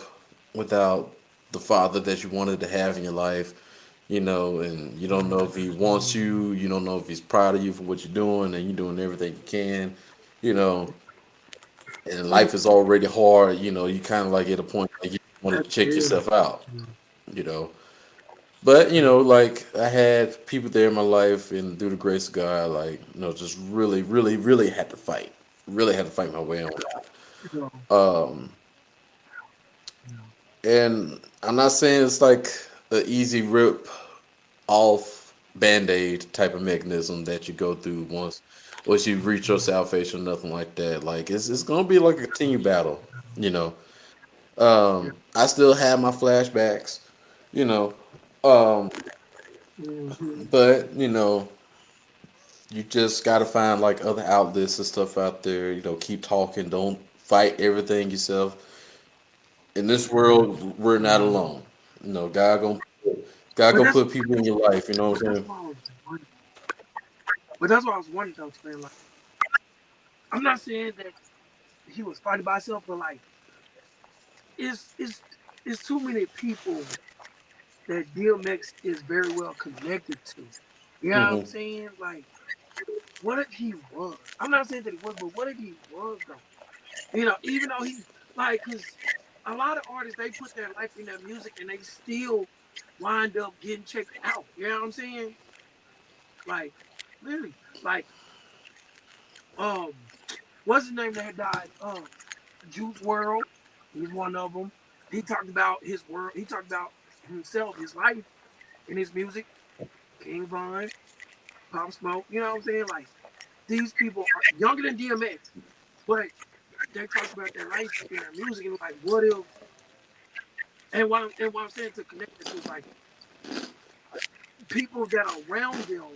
without the father that you wanted to have in your life, and you don't know if he wants hmm you, you don't know if he's proud of you for what you're doing, and you're doing everything you can, you know, and Yeah, life is already hard. You kind of like at a point like you want to that's check real. yourself out, Yeah, you know. But yeah, like I had people there in my life, and through the grace of God, like just really, really, really had to fight my way on. yeah, Um, yeah. and I'm not saying it's like an easy rip off band-aid type of mechanism that you go through once you reach your salvation, nothing like that. Like it's gonna be like a continued battle, you know. Yeah. I still have my flashbacks, you know. Um, hmm but you just gotta find like other outlets and stuff out there. Keep talking. Don't fight everything yourself. In this world, we're not hmm alone. God But gonna put people in your life. You know what I'm that's saying? why I was wondering. But that's why I was wondering though, saying like I'm not saying that he was fighting by himself, but like it's it's it's too many people that DMX is very well connected to. You know what I'm Hmm. saying? Like, what if he was? I'm not saying that he was, but what if he was though? Even though he like, cause a lot of artists they put their life in their music and they still wind up getting checked out. You know what I'm saying? Like, literally, like, um, what's his name that had died? Juice World. He's one of them. He talked about his world. He talked about himself, his life, in his music. King Von, Pop Smoke. You know what I'm saying? Like these people are younger than DMX, but they talked about their life in their music and like what if and what I'm saying to connect it to is like people that are around them,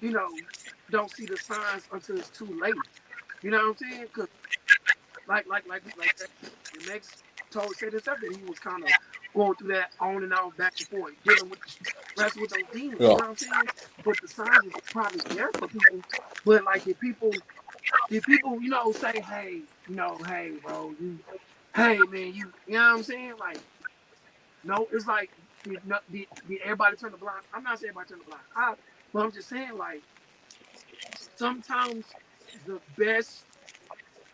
you know, don't see the signs until it's too late. You know what I'm saying? Because like that DMX said himself that he was kind of going through that on and off, back and forth, dealing with wrestling with those demons. You Yeah. know what I'm saying? But the signs was probably there for people. But like did people, say, hey, hey, bro, hey, man, you know what I'm saying? Like, no, it's like, did everybody turn the blind? I'm not saying everybody turn the blind eye, but I'm just saying, like, sometimes the best,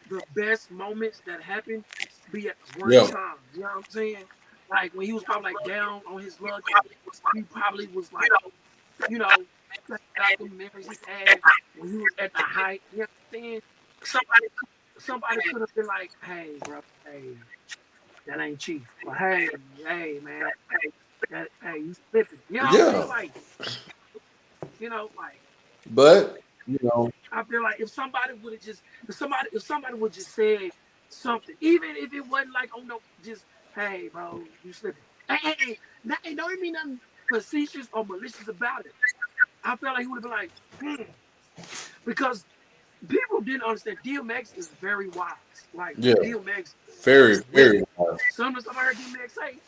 the best moments that happen be at the worst Yeah. times. You know what I'm saying? Like, when he was probably, like, down on his luck and he probably was, like, you know, thinking about the memories he had when he was at the height. You know what I'm saying? Somebody could have been like, "Hey, bro, hey, that ain't Chief," or "Hey, man, hey, you slipping." You know what I'm saying? Yeah. Like, like, But you know. I feel like if somebody would just said something, even if it wasn't like, oh no, just hey bro, you slipping. And don't even mean nothing facetious or malicious about it. I felt like he would have been like, because people didn't understand. DMX is very wise. Like Yeah, DMX very, is very very. wise. Some of the stuff I heard DMX say,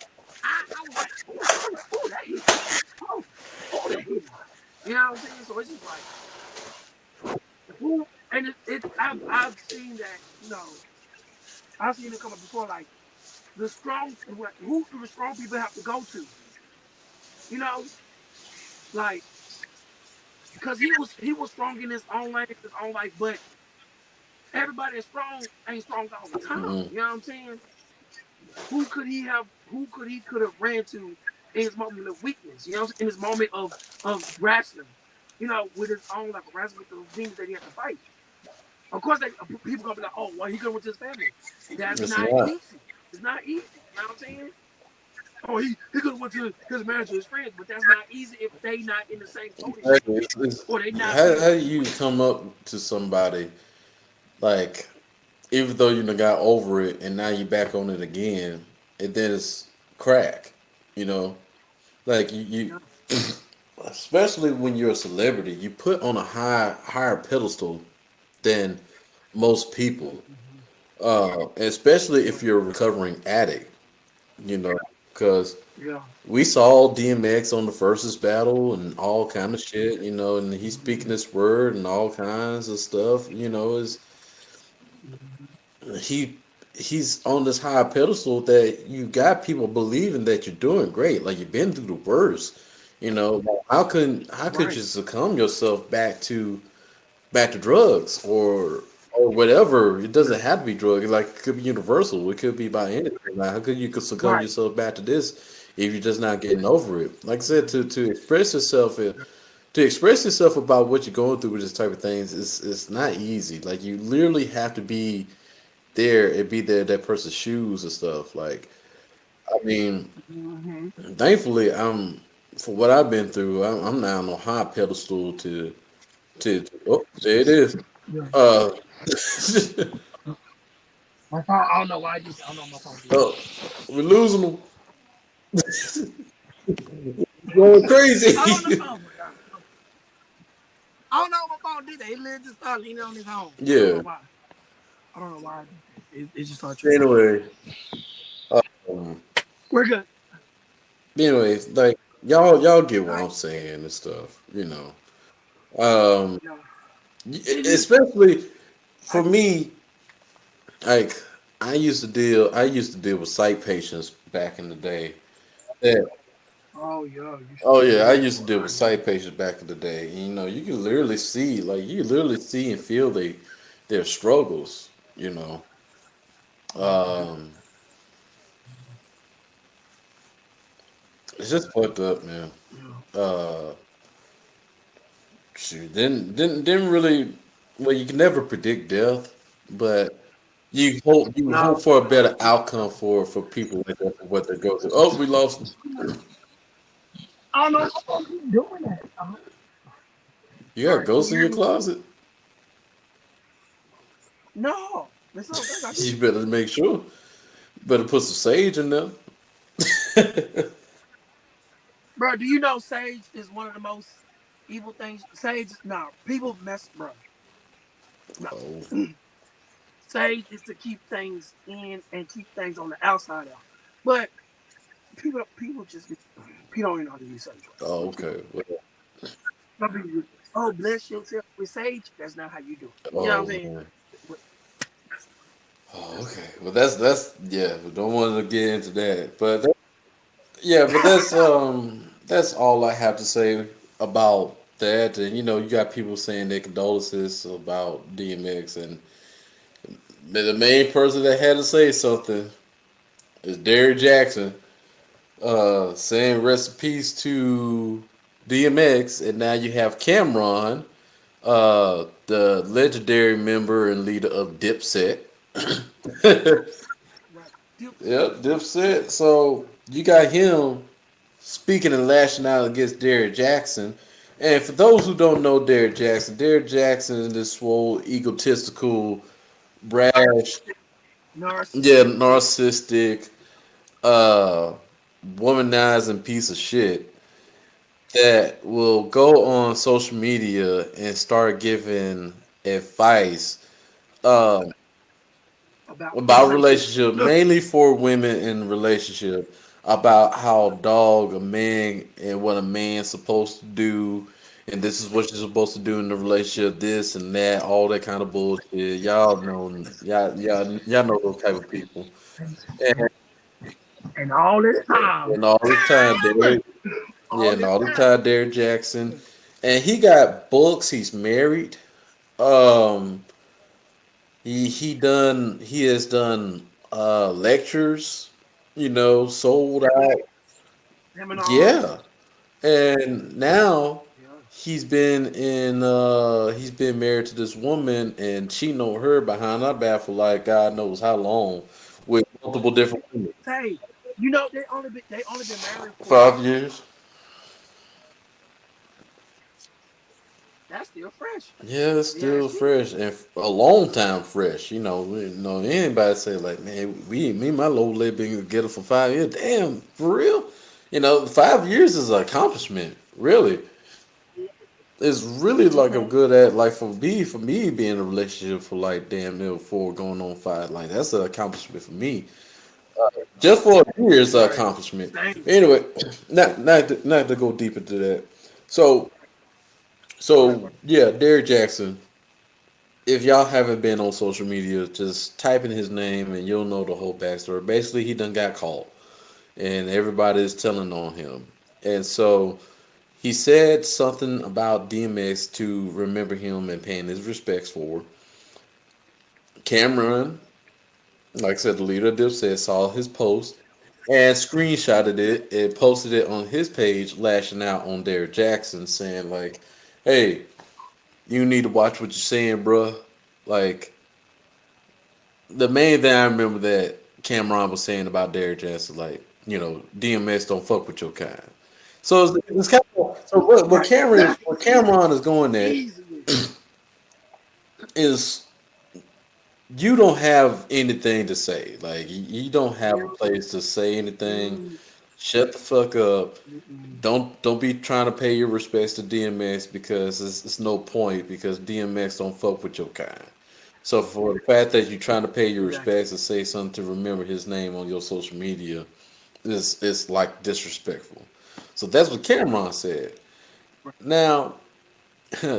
I was like, oh, that hit me. That hit me. You know what I'm saying? So it's just like who, and I've seen that, I've seen it come up before. Like the strong, who do the strong people have to go to? You know, like because he was strong in his own lane, his own life, but everybody that's strong ain't strong all the time. Mm-hmm. You know what I'm saying? Who could he could have ran to in his moment of weakness? You know, in his moment of wrestling. With his own like wrestling with those demons that he had to fight. Of course, people gonna be like, "Oh, well, he could have went to his family." That's It's not not. easy. It's not easy. You know what I'm saying? Oh, he could have went to his manager, his friends, but that's not easy if they not in the same boat as you, Exactly. or they not How being. do you come up to somebody like even though you done got over it and now you back on it again and then it's crack, you know? Like Yeah. especially when you're a celebrity, you put on a higher pedestal than most people. Mhm. Especially if Yeah. you're a recovering addict, you know, because Yeah. we saw DMX on the versus battle and all kind of shit, and he's speaking Mhm. this word and all kinds of stuff, is Mhm. he he's on this high pedestal that you got people believing that you're doing great, like you've been through the worst, Like, how could you Right. succumb yourself back to drugs or whatever? It Yeah. doesn't have to be drugs. Like it could be universal. It could be by anything. Like how could you could succumb Right. yourself back to this if you're just not getting over it? Like I said, to express yourself to express yourself about what you're going through with this type of things is not easy. Like you literally have to be there and be there in that person's shoes and stuff. Like I mean, Hmm. thankfully I'm for what I've been through. I'm now on a high pedestal to oh there it is. Yeah. Uh, My phone. I don't know why I just. I don't know my phone did oh, we're losing them. Going that. I don't know. crazy. Oh my god. I don't know what my phone did that. It literally just started leaning on his home. I don't know Yeah. why. I don't know why I did that. It just started tripping. Anyway, um, We're good. like y'all get what I, I'm saying and stuff. Um, yeah. It is. especially I, for me, like I used to deal with psych patients back in the day. Yeah. oh yeah. You Oh sure yeah, I did, used to boy. deal with I know. psych patients back in the day. And, you can literally see, like you can literally see and feel their struggles. You know, Mhm. um, it's just fucked up, man. Yeah. Uh, shoot, didn't really. Well, you can never predict death, but you hope No. for a better outcome for people like that, for what they go through. Oh, we lost them. I don't know if I'm keep doing that. You All got right. Can ghosts you in hear your me? closet. No. That's what I think I You do. better make sure. Better put some sage in there. Bro, do you know Sage is one of the most evil things? Sage, no. People mess, bro. No. Oh, Sage is to keep things in and keep things on the outside out. But people just people don't even know how to use Sage oh, right. okay. Well, Some people, oh, bless yourself with Sage. That's not how you do it. You know what I'm oh saying? man. But, Oh, okay. Well, that's yeah. We don't want to get into that, but yeah, but that's all I have to say about that. And you got people saying their condolences about DMX, and the main person that had to say something is Derrick Jaxn, saying rest in peace to DMX, and now you have Cameron, the legendary member and leader of Dipset. right. Dipset. Yep, Dipset. So you got him speaking and lashing out against Derrick Jaxn, And for those who don't know Derrick Jackson is this swole, egotistical, brash, yeah, Narcissistic. narcissistic, uh, womanizing piece of shit that will go on social media and start giving advice um, About about relationships. relationship, mainly for women in relationship, about how dog a man and what a man's supposed to do, and this is what you're supposed to do in the relationship, this and that, all that kind of bullshit. Y'all know those type of people. And, And all this time. and all the time, Derek, yeah, All and this all the time. time, Derek Jackson, and he got books. He's married. Um, he has done lectures, sold out. Seminars. Yeah. And now Yeah. he's been married to this woman and she know her behind our back for like God knows how long with multiple different women. Say, they only been married for 5 years. that's still fresh. Yeah, it's You still ask me. fresh and a long time fresh. Anybody say like, man, me and my old lady been together for 5 years. Damn, for real? 5 years is an accomplishment. Really, it's really like a Okay. good at like for me being in a relationship for like damn near 4 going on 5. Like that's an accomplishment for me. Just for a year is an Right. accomplishment. Same. Anyway, not to go deep into that. So Right, so right. yeah, Derrick Jackson. If y'all haven't been on social media, just type in his name and you'll know the whole backstory. Basically, he done got caught, and everybody is telling on him. And so he said something about DMX to remember him and paying his respects for. Cameron, like I said, the leader of Dipset, saw his post and screenshotted it and posted it on his page, lashing out on Derrick Jackson, saying like, "Hey, you need to watch what you're saying, bruh. Like, the main thing I remember that Cameron was saying about Derrick Jackson, like, DMX don't fuck with your kind. So it's kind of so what Right. Cameron what Cameron is going at Easily. is you don't have anything to say. Like you don't have a place to say anything. Mm, Shut the fuck up. mm-mm. Don't be trying to pay your respects to DMX because it's no point because DMX don't fuck with your kind. So for the fact that you're trying to pay your Exactly. respects and say something to remember his name on your social media is like disrespectful. So that's what Cameron said. Right. Now,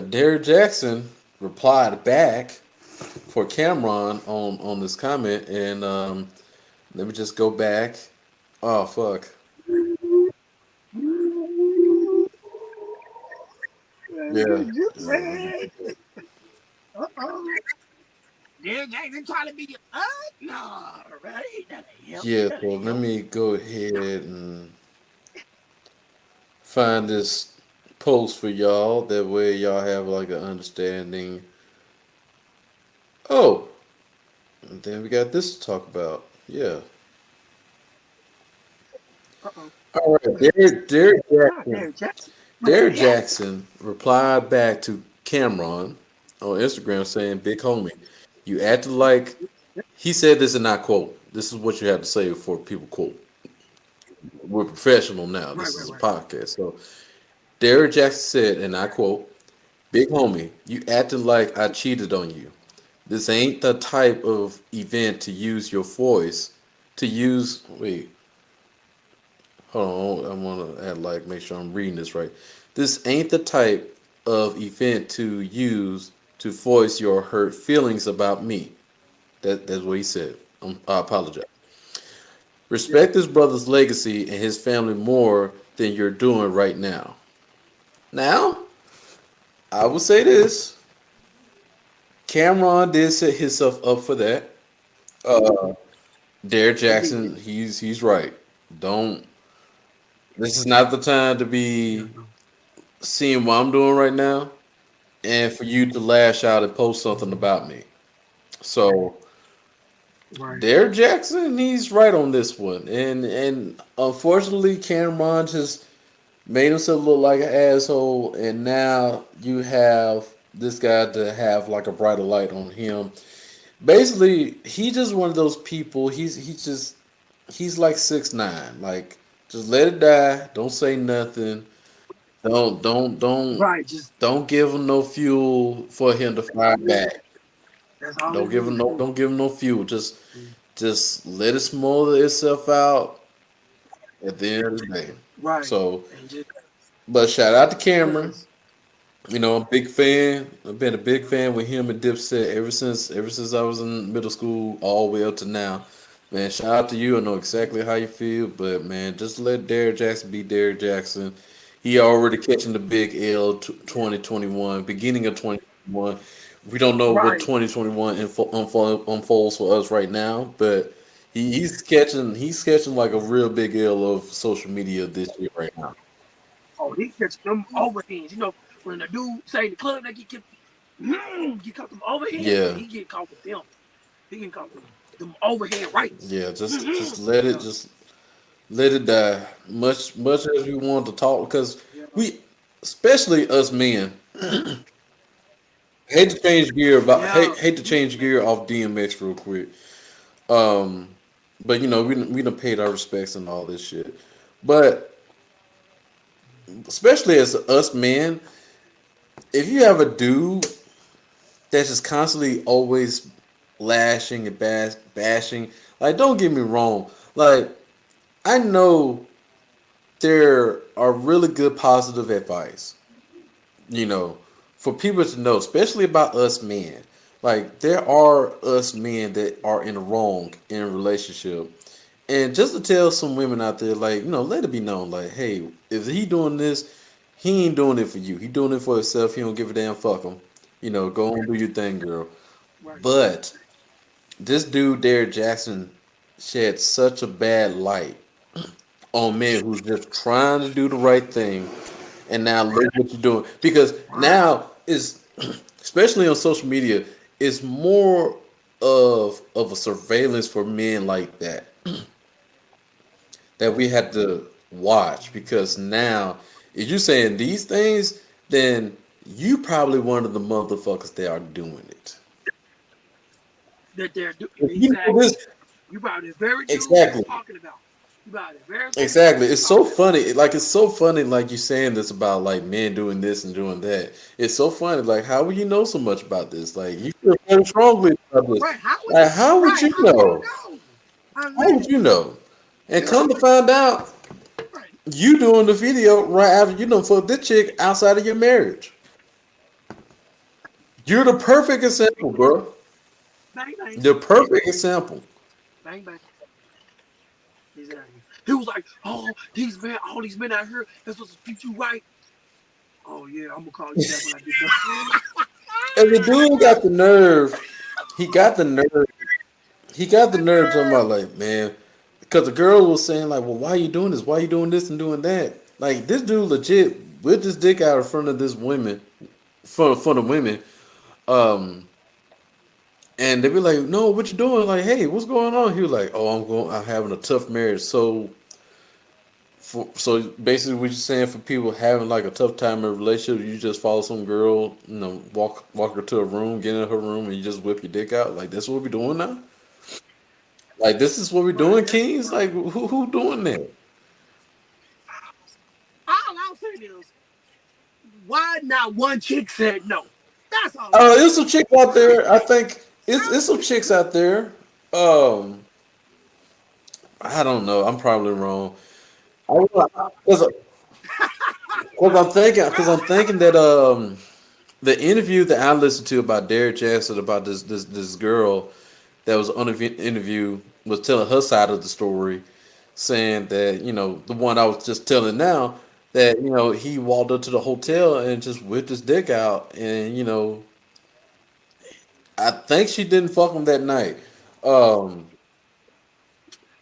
Derrick Jackson replied back for Cameron on this comment, and let me just go back. Oh fuck. Yeah. You said, uh-oh. Derek Jackson trying to be no, right? That ain't him. Yeah, That so ain't let him. me go ahead and find this post for y'all. That way y'all have like an understanding. Oh, and then we got this to talk about. Yeah. Uh-oh. All right. Derrick Not Jackson. Derek Jackson. Man, Derrick Jackson. Jackson replied back to Cameron on Instagram saying, "Big homie, you acted like." He said this, and I quote. This is what you have to say before people quote. We're professional now. Right, This right, is a right. podcast. So Derrick Jackson said, and I quote, "Big homie, you acted like I cheated on you. This ain't the type of event to use your voice to use." Wait, hold on. I want to add like make sure I'm reading this right. This ain't the type of event to use to voice your hurt feelings about me. That's what he said. I apologize. Yeah. Respect his brother's legacy and his family more than you're doing right now. Now, I will say this: Cameron did set himself up for that. Uh, Derrick He did. Jackson, he's right. Don't. This is not the time to Yeah, be no. seeing what I'm doing right now, and for you to lash out and post something Mhm. about me. So Right. Derrick Jackson, he's right on this one, and unfortunately, Cameron just made himself look like an asshole, and now you have this guy to have like a brighter light on him. Basically, he just one of those people. He's like 6'9". Like just let it die. Don't say nothing. Don't Right, just don't give him no fuel for him to fire yeah, back. that's all it is. Don't give him no fuel. Just let it smother itself out at the end of the day. Right, So, and just but shout out to Cameron. cause You know, I'm a big fan. I've been a big fan with him and Dipset ever since I was in middle school all the way up to now. Man, shout out to you. I know exactly how you feel, but man, just let Derrick Jaxn be Derrick Jaxn. He already catching the big L 2021, beginning of 2021. We don't know what right. 2021 unfolds for us right now, but he's catching like a real big L of social media this year right now. Oh, he catch them overhands. You know, when the dude say in the club that get caught them overhands, Yeah, he get caught with them. He get caught with them overhand rights. yeah. Just let it Yeah, just let it die. Much as we want to talk, because yeah, we, especially us men, hate to change gear about yeah. hate to change Man, gear off DMX real quick. Um, but you know we done paid our respects and all this shit. But especially as us men, if you have a dude that's just constantly always lashing and bashing, like don't get me wrong, like I know there are really good positive advice, you know, for people to know, especially about us men. Like there are us men that are in the wrong in a relationship, and just to tell some women out there, like let it be known, like, hey, if he doing this, he ain't doing it for you. He doing it for himself. He don't give a damn. Fuck him. Go and do your thing, girl. right. But this dude, Derrick Jaxn, shed such a bad light on men who's just trying to do the right thing, and now look what you're doing. Because Right. now is especially on social media, it's more of a surveillance for men like that we had to watch. Because now if you're saying these things, then you probably one of the motherfuckers that are doing it. That they're If you know exactly. this You about the very dude they exactly. talking about. You about the very person Exactly. they It's so talking about. funny. Like it's so funny. Like you saying this about like men doing this and doing that. It's so funny. Like how would you know so much about this? Like you feel very strongly about this. Right? How would you? Like how would Right? you How would you know? know? How would you Unless know? And come to find out, right. you doing the video right after for this chick outside of your marriage. You're the perfect example, bro. Bang bang. The perfect example. Bang bang. Exactly. He was like, "Oh, these men, all these men out here, that's supposed to treat you right." Oh yeah, I'm gonna call you back when I get done. And the dude got the nerve. He got the nerve. He got the nerve talking about like, man, because the girl was saying like, well, why you doing this? Why you doing this and doing that? Like this dude legit whipped his dick out in front of this women, for the women, um, and they be like, no, what you doing? Like, hey, what's going on? He was like, oh, I'm having a tough marriage. So basically, what you're saying for people having like a tough time in a relationship, you just follow some girl, walk her to a room, get in her room, and you just whip your dick out. Like that's what we doing now. Like this is what we Right. doing, That's Kings. right. Like who doing that? All I'm saying is, why not one chick said no? That's all I'm Oh, saying. there's some chicks out there. I think it's some How chicks out there. Um, I don't know. I'm probably wrong. Because I'm thinking that the interview that I listened to about Derrick Jackson about this girl that was on the interview was telling her side of the story, saying that the one I was just telling now that he walked up to the hotel and just whipped his dick out, and I think she didn't fuck him that night. Um,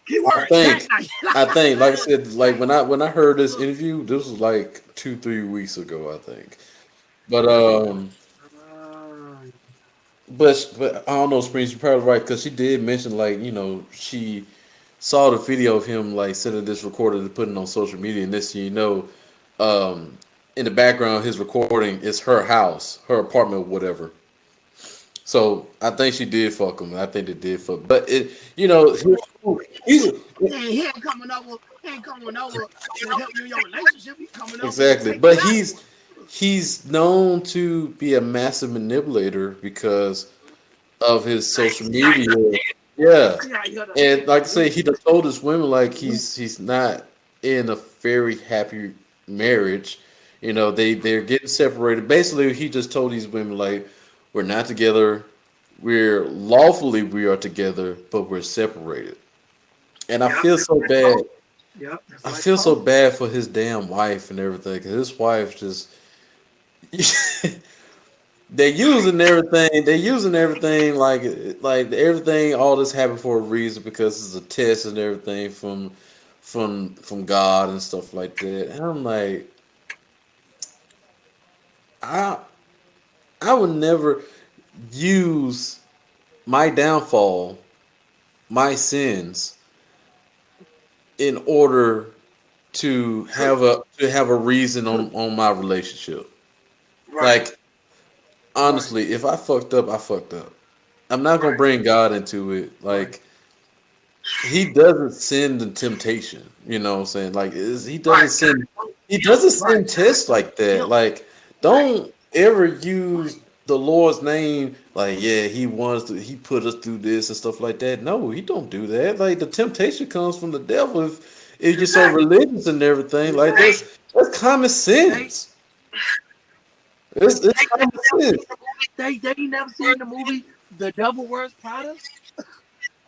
I keyword that think night? I think like I said, like when I heard this interview, this was like 2-3 weeks ago, I think. But Uh, but I don't know, Springs. You're probably right because she did mention like she saw the video of him like sending this recorded and putting it on social media, and this um, in the background, his recording is her house, her apartment, whatever. So I think she did fuck him. I think they did fuck. But he's He ain't coming over. He ain't coming over to help you in your relationship. He coming over to exactly. take you But out. he's known to be a massive manipulator because of his social media. Yeah, See how you done and like I say, he loose. done told his women like he's not in a very happy marriage. They're getting separated. Basically, he just told these women like we're not together. We are together, but we're separated. And I Yep, feel that's so what it's bad. supposed. Yep, that's I what it's feel so supposed to. bad for his damn wife and everything. Cause his wife just they're using everything. They're using everything like everything. All this happened for a reason because it's a test and everything from God and stuff like that. And I'm like, I I would never use my downfall, my sins, in order to have a reason on my relationship. Right, Like right, honestly, if I fucked up, I fucked up. I'm not gonna right, bring God into it. right, Like he doesn't send the temptation. You know what I'm saying? Like he doesn't right, send right. tests like that. Yep, Like don't ever use the Lord's name like yeah, he put us through this and stuff like that. No, he don't do that. Like the temptation comes from the devil if you're so exactly, religious and everything. Like exactly. that's common They sense. It's they common sense. they ain't never seen the movie The Devil Wears Prada.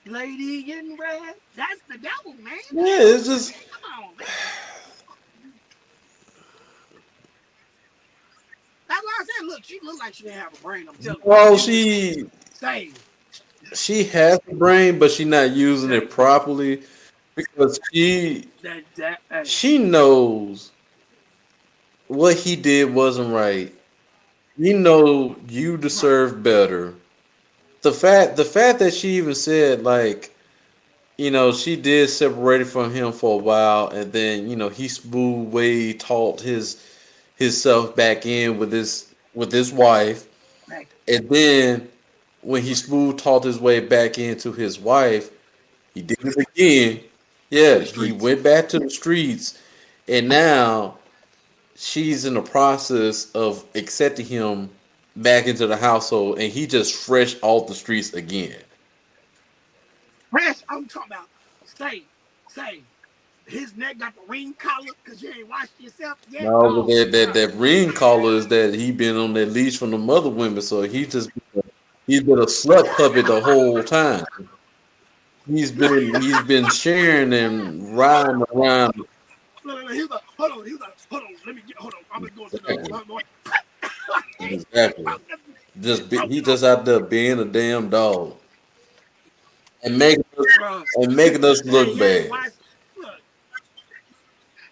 Lady in red. That's the devil, man. Yeah, it's just Come on, man. That's why I said, look, she looked like she didn't have a brain. I'm telling you. well She looked she same, she has a brain, but she's not using it same. properly because That hey, she knows what he did wasn't right. You know you right. deserve better. The fact that she even said like she did separate from him for a while, and then he smooth way talked his self back in with his wife, Back and then when he smooth talked his way back into his wife, he did it again. to Yeah, the he streets. went back to the streets, and now she's in the process of accepting him back into the household, and he just fresh off the streets again. Fresh, I'm talking about say. His neck got the ring collar because you ain't washed yourself yet. No, but Oh that, my that god. that ring collar is that he been on that leash from the mother women, so he's been a slut puppet the whole time. He's been sharing and riding around. He was like, hold on. He was like, hold on. Let me get. Hold on. I'm gonna go to the. Exactly. He Exactly. broke this. He Just broke he it off, just out there being a damn dog and making us bro. and making us Hey, look he ain't bad. watched. Look,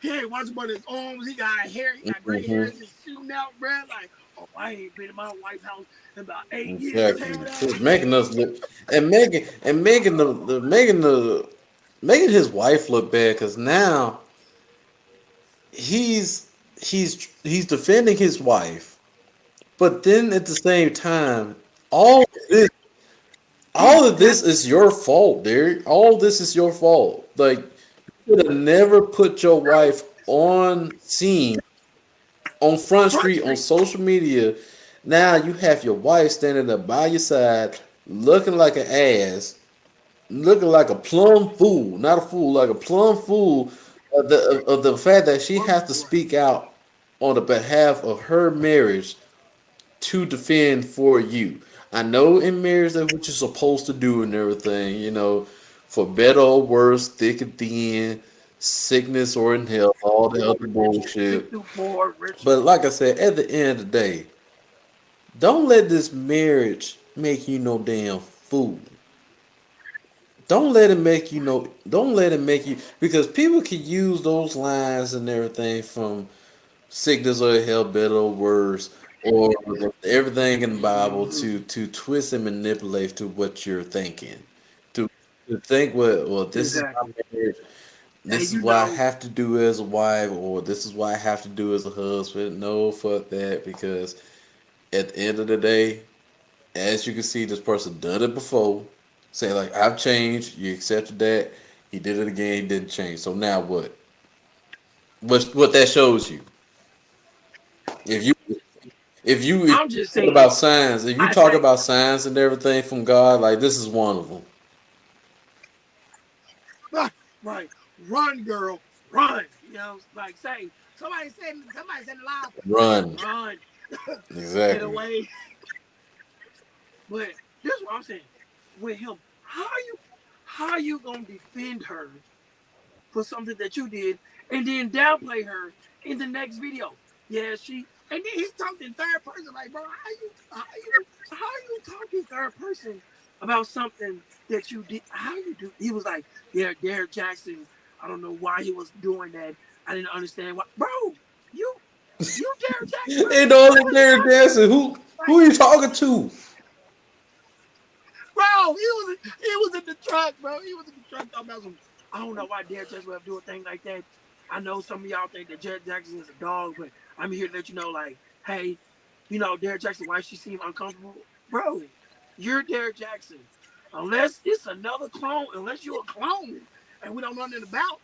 he ain't watching but his arms. He got hair. He got gray Hmm. hairs just shooting out, bro. Like, oh, I ain't been in my wife's house in about 8 years. Exactly. Hell that. Just making us look and making his wife look bad because now he's he's defending his wife, but then at the same time, all of this He's all of this is your fault, Derek. All this is your fault. Like you could have never put your wife on scene on Front front Street on street. social media. Now you have your wife standing there by your side, looking like an ass, looking like a plum fool, not a fool, like a plum fool of the fact that she has to Right. speak out on the behalf of her marriage to defend for you. I know in marriage that's what you're supposed to do and everything, for better or worse, thick and thin, sickness or in health, all the other Sick bullshit. through poor, rich. But like I said, at the end of the day, don't let this marriage make you no damn fool. Don't let it make you because people can use those lines and everything from sickness or health, better or worse, or everything in the Bible Mm-hmm. to twist and manipulate to what you're thinking. To think, well, this is my Exactly. marriage. And this is you what I know, have to do as a wife, or this is what I have to do as a husband. No, fuck that, because at the end of the day, as you can see, this person done it before. Say like, I've changed. You accepted that. He did it again. He didn't change. So now what? What that shows you? If you if you I'm just talk saying, about signs, if you I talk say, about signs and everything from God, like this is one of them. right, run, girl, run. You know, like say, somebody said loud, Run. run, get Exactly. away. But this is what I'm saying. With him, how you gonna defend her for something that you did and then downplay her in the next video? Yeah, and then he's talking third person, like, bro, how you talking third person about something that you did? How you do? He was like, yeah, Derrick Jaxn. I don't know why he was doing that. I didn't understand why, bro. You you Derrick Jaxn, bro. And the other What are you there talking about? dancing, who Like, are you talking to? bro, he was in the truck, bro. He was in the truck talking about some. I don't know why Derrick Jaxn would do a thing like that. I know some of y'all think that Derrick Jaxn is a dog, but I'm here to let you know, like, hey, Derrick Jaxn, why she seem uncomfortable, bro? You're Derrick Jaxn. Unless it's another clone, unless you're a clone and we don't know nothing about,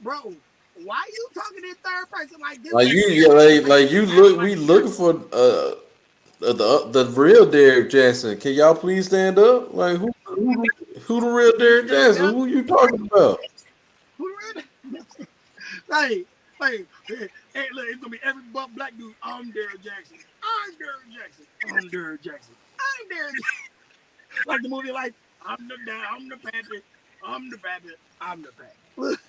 bro. Why you talking in third person like this Like ain't you, you? yeah, like Like you you acting look, like we you're. looking for the real Derrick Jackson. Can y'all please stand up? Like who the real Can you Derrick stand Jackson? up? Who you talking about? Who read? Hey, look, it's gonna be every buff black dude. I'm Derrick Jaxn. I'm Derrick Jaxn. I'm Derrick Jaxn. I'm Derrick. Like the movie, like I'm the Patrick. I'm the Patrick. I'm the Patrick.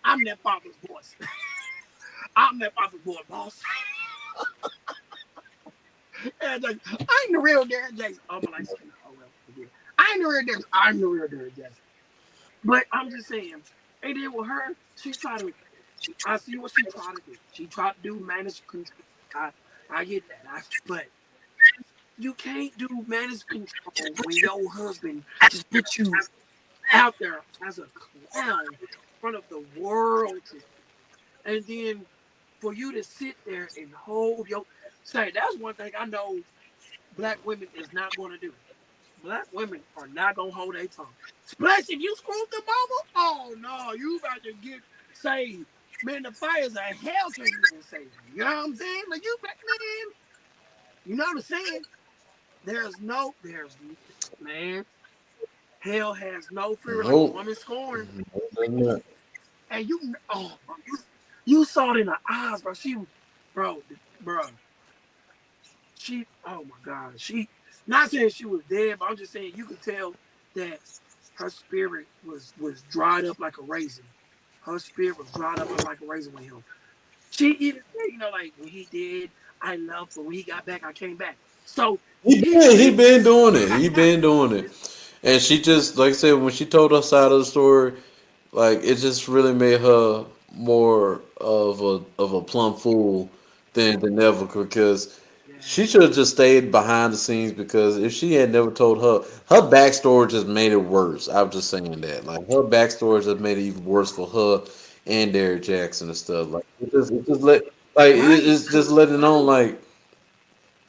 I'm that father's voice. I'm that father's boy, boss. And like, I'm the real Derrick Jaxn. Oh my life. Oh well, again. I'm the real Derrick. I'm the real Derrick Jaxn. But I'm just saying, and then with her, she tried to. I see what she tried to do. She tried to do manage control. I get that. But you can't do manage control when your husband just put you out there as a clown in front of the world to see. And then for you to sit there and hold your say that's one thing I know black women is not gonna do. Black women are not gonna hold their tongue. Especially if you screwed them over. Oh no, you about to get saved. Man, the fires of hell can't even save you. You know what I'm saying? Like you back man, you know what I'm saying? There's man, hell has no fury like a Nope. woman scorned. Nope. And you saw it in her eyes, bro. Bro, bro, oh my God. Not saying she was dead, but I'm just saying you could tell that her spirit was dried up like a raisin. Her spirit was dried up like a raisin with him. She even said, like when he did, I love, but when he got back, I came back. So he He really, been doing it. He been doing it. And she just like I said when she told her side of the story, like it just really made her more of a plum fool than ever because she yeah, should have just stayed behind the scenes because if she had never told her backstory just made it worse. I was just saying that like her backstory just made it even worse for her and Derrick Jackson and stuff. Like it just let right. it's just letting on like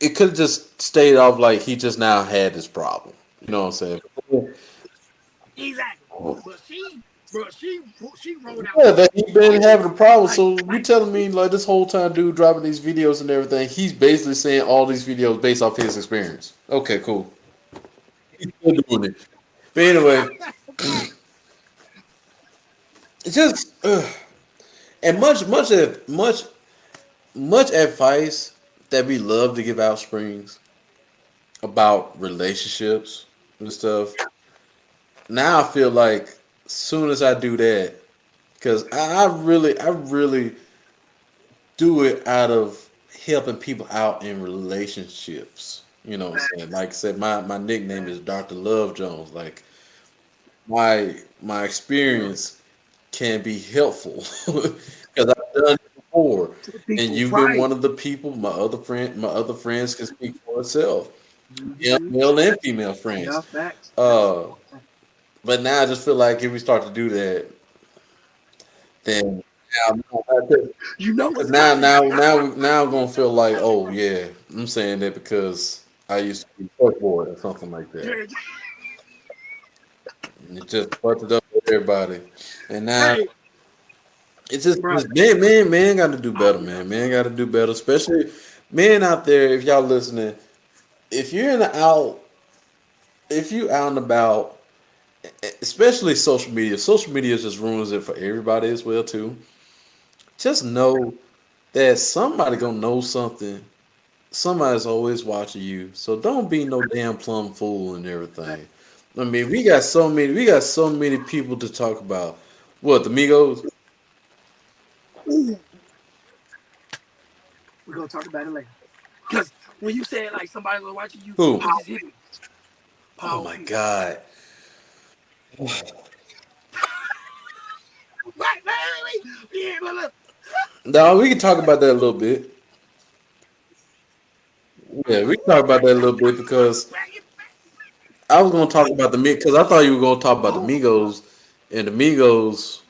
it could have just stayed off like he just now had this problem. You know what I'm saying? Exactly. But she rolled out Yeah, with that it. he been having a problem. Like, So you like telling me like this whole time, dude, dropping these videos and everything, he's basically saying all these videos based off his experience. Okay, cool. He's still doing it. But anyway, right. it's just and much advice that we love to give out Springs about relationships and stuff. Now I feel like soon as I do that, because I really do it out of helping people out in relationships. You know what I'm saying? Facts. Like I said, my nickname is Facts. Dr. Love Jones. Like my experience can be helpful because I've done it before. To the And people, you've been right? one of the people, my other friends can speak for itself. Yeah, Mm-hmm. male and female Yeah, friends. facts. Uh but now I just feel like if we start to do that, then now, You know cause what's coming. now I'm gonna feel like, oh yeah, I'm saying that because I used to be fuckboy or something like that. Derrick. And it just fucked it up for everybody. And now Hey, it's just bro. this man got to do Oh better, yeah, man. Man got to do better, especially men out there. If y'all listening, if you're in the out, if you out and about, especially social media just ruins it for everybody as well too. Just know that somebody gonna know something. Somebody's always watching you, so don't be no damn plum fool and everything. I mean, we got so many people to talk about. What the Migos? ooh, we're gonna talk about it later. Because when you said like somebody was watching you, Who? you just hit me. Oh Paul my Pierce. God. Right, right, yeah, look. No, we can talk about that a little bit. Yeah, we can talk about that a little bit because I was gonna talk about the because I thought you were gonna talk about the Oh, Migos, and the Migos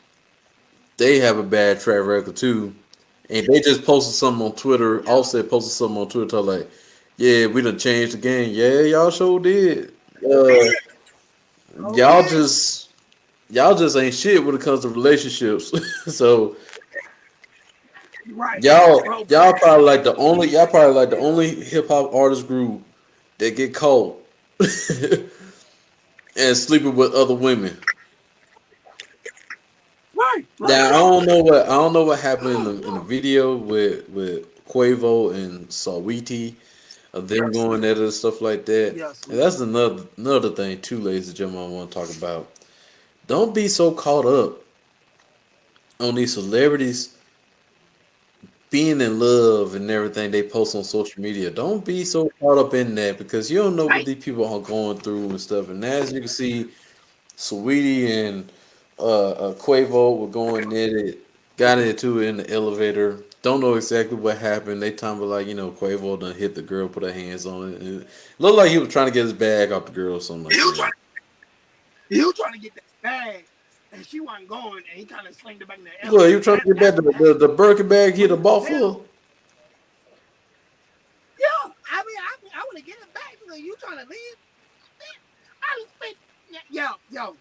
they have a bad track record too, and they just posted something on Twitter. yeah. Offset posted something on Twitter like, "Yeah, we done changed the game. Yeah, y'all sure did. Y'all Okay. just y'all just ain't shit when it comes to relationships. So Right. Bro, y'all probably like the only hip hop artist group that get caught and sleeping with other women. right, right. Now I don't know what happened in the video with Quavo and Sawiti of them going at it and stuff like that. Yeah, And sweetie. that's another thing too, ladies and gentlemen, I want to talk about. Don't be so caught up on these celebrities being in love and everything they post on social media. Don't be so caught up in that because you don't know what Right. these people are going through and stuff. And as you can see, Sweetie and Quavo were going at it, got into it in the elevator. Don't know exactly what happened. They talking about like Quavo done hit the girl, put her hands on it. And it looked like he was trying to get his bag off the girl or something He like was that. trying, he was trying to get that bag, and she wasn't going, and he kind of slinged it back in the Well, he elevator. was trying to get That's back what happened. the Birkin bag he But had you a could bought for. tell, yeah. I want to get it back because you trying to leave. I just spent, yo.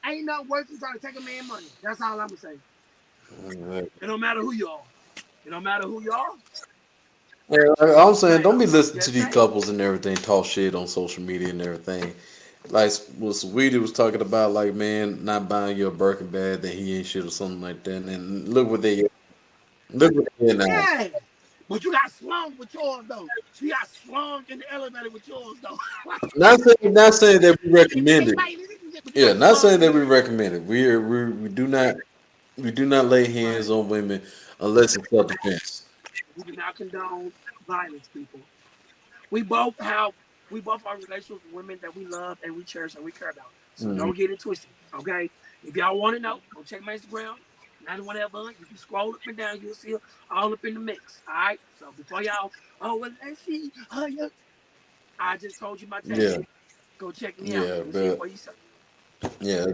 Ain't no worse than trying to take a man money. That's all I'm gonna say. her. It don't matter who you are. It don't matter who you are. Yeah, I'm saying don't Man, be listening to just these saying. couples and everything talk shit on social media and everything. Like what Sweetie was talking about, like man, not buying you a Birkin bag that he ain't shit or something like that. And look what they now. Yeah. But you got slung with yours though. You got slung in the elevator with yours though. Not saying that we recommend it. But you Yeah, got not slung saying that in we it. recommend it. We do not lay hands Right. on women unless it's self defense. We do not condone violence, people. We both have we both have relationships with women that we love and we cherish and we care about. So Mm-hmm. don't get it twisted. Okay. If y'all want to know, go check my Instagram. 91 Ever. You can scroll up and down, you'll see it all up in the mix. All right. So before y'all, oh well, let's see. Oh yeah. I just told you my Yeah, tag. Go check me out. yeah, You see it but for yourself. yeah,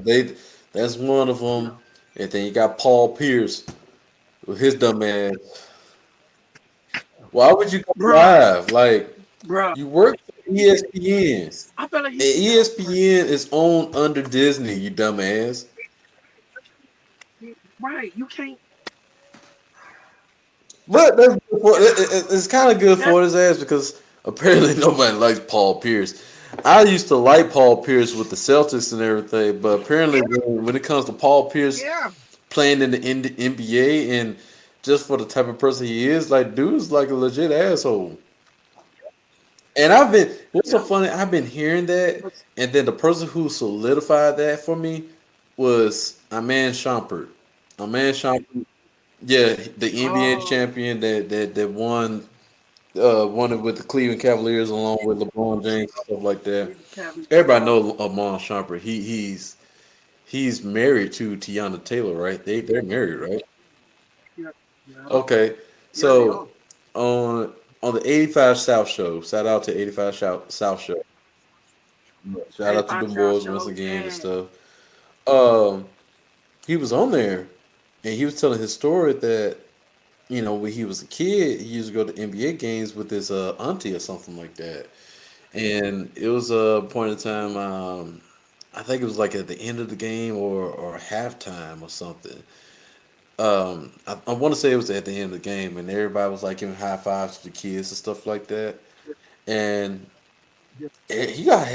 that's one of Yeah. them. And then you got Paul Pierce with his dumb ass. Why would you go Bruh, live? Like bruh. you work for ESPN. And I feel like he should get a person. ESPN is owned under Disney, you dumbass. Right. You can't. But it's kind of good That's for his ass because apparently nobody likes Paul Pierce. I used to like Paul Pierce with the Celtics and everything, but apparently when it comes to Paul Pierce yeah. playing in the NBA and just for the type of person he is, like dude's like a legit asshole. And what's so Yeah. funny, I've been hearing that, But and then the person who solidified that for me was a man Shumpert. A man Shumpert, yeah, the NBA oh, champion that won it with the Cleveland Cavaliers along with LeBron James and stuff like that. with the Cavs. Everybody knows Amon Shumpert. He's married to Tiana Taylor, right? They're married, right? Yeah. Yeah. Okay, Yeah, they so are. on the 85 South show, shout out to 85 South show. Shout out to 85 them South boys once Show. again and Yeah. stuff. Um, he was on there, and he was telling his story that when he was a kid, he used to go to NBA games with his auntie or something like that. And it was a point in time. I think it was like at the end of the game or halftime or something. I want to say it was at the end of the game, and everybody was like giving high fives to the kids and stuff like that. And he got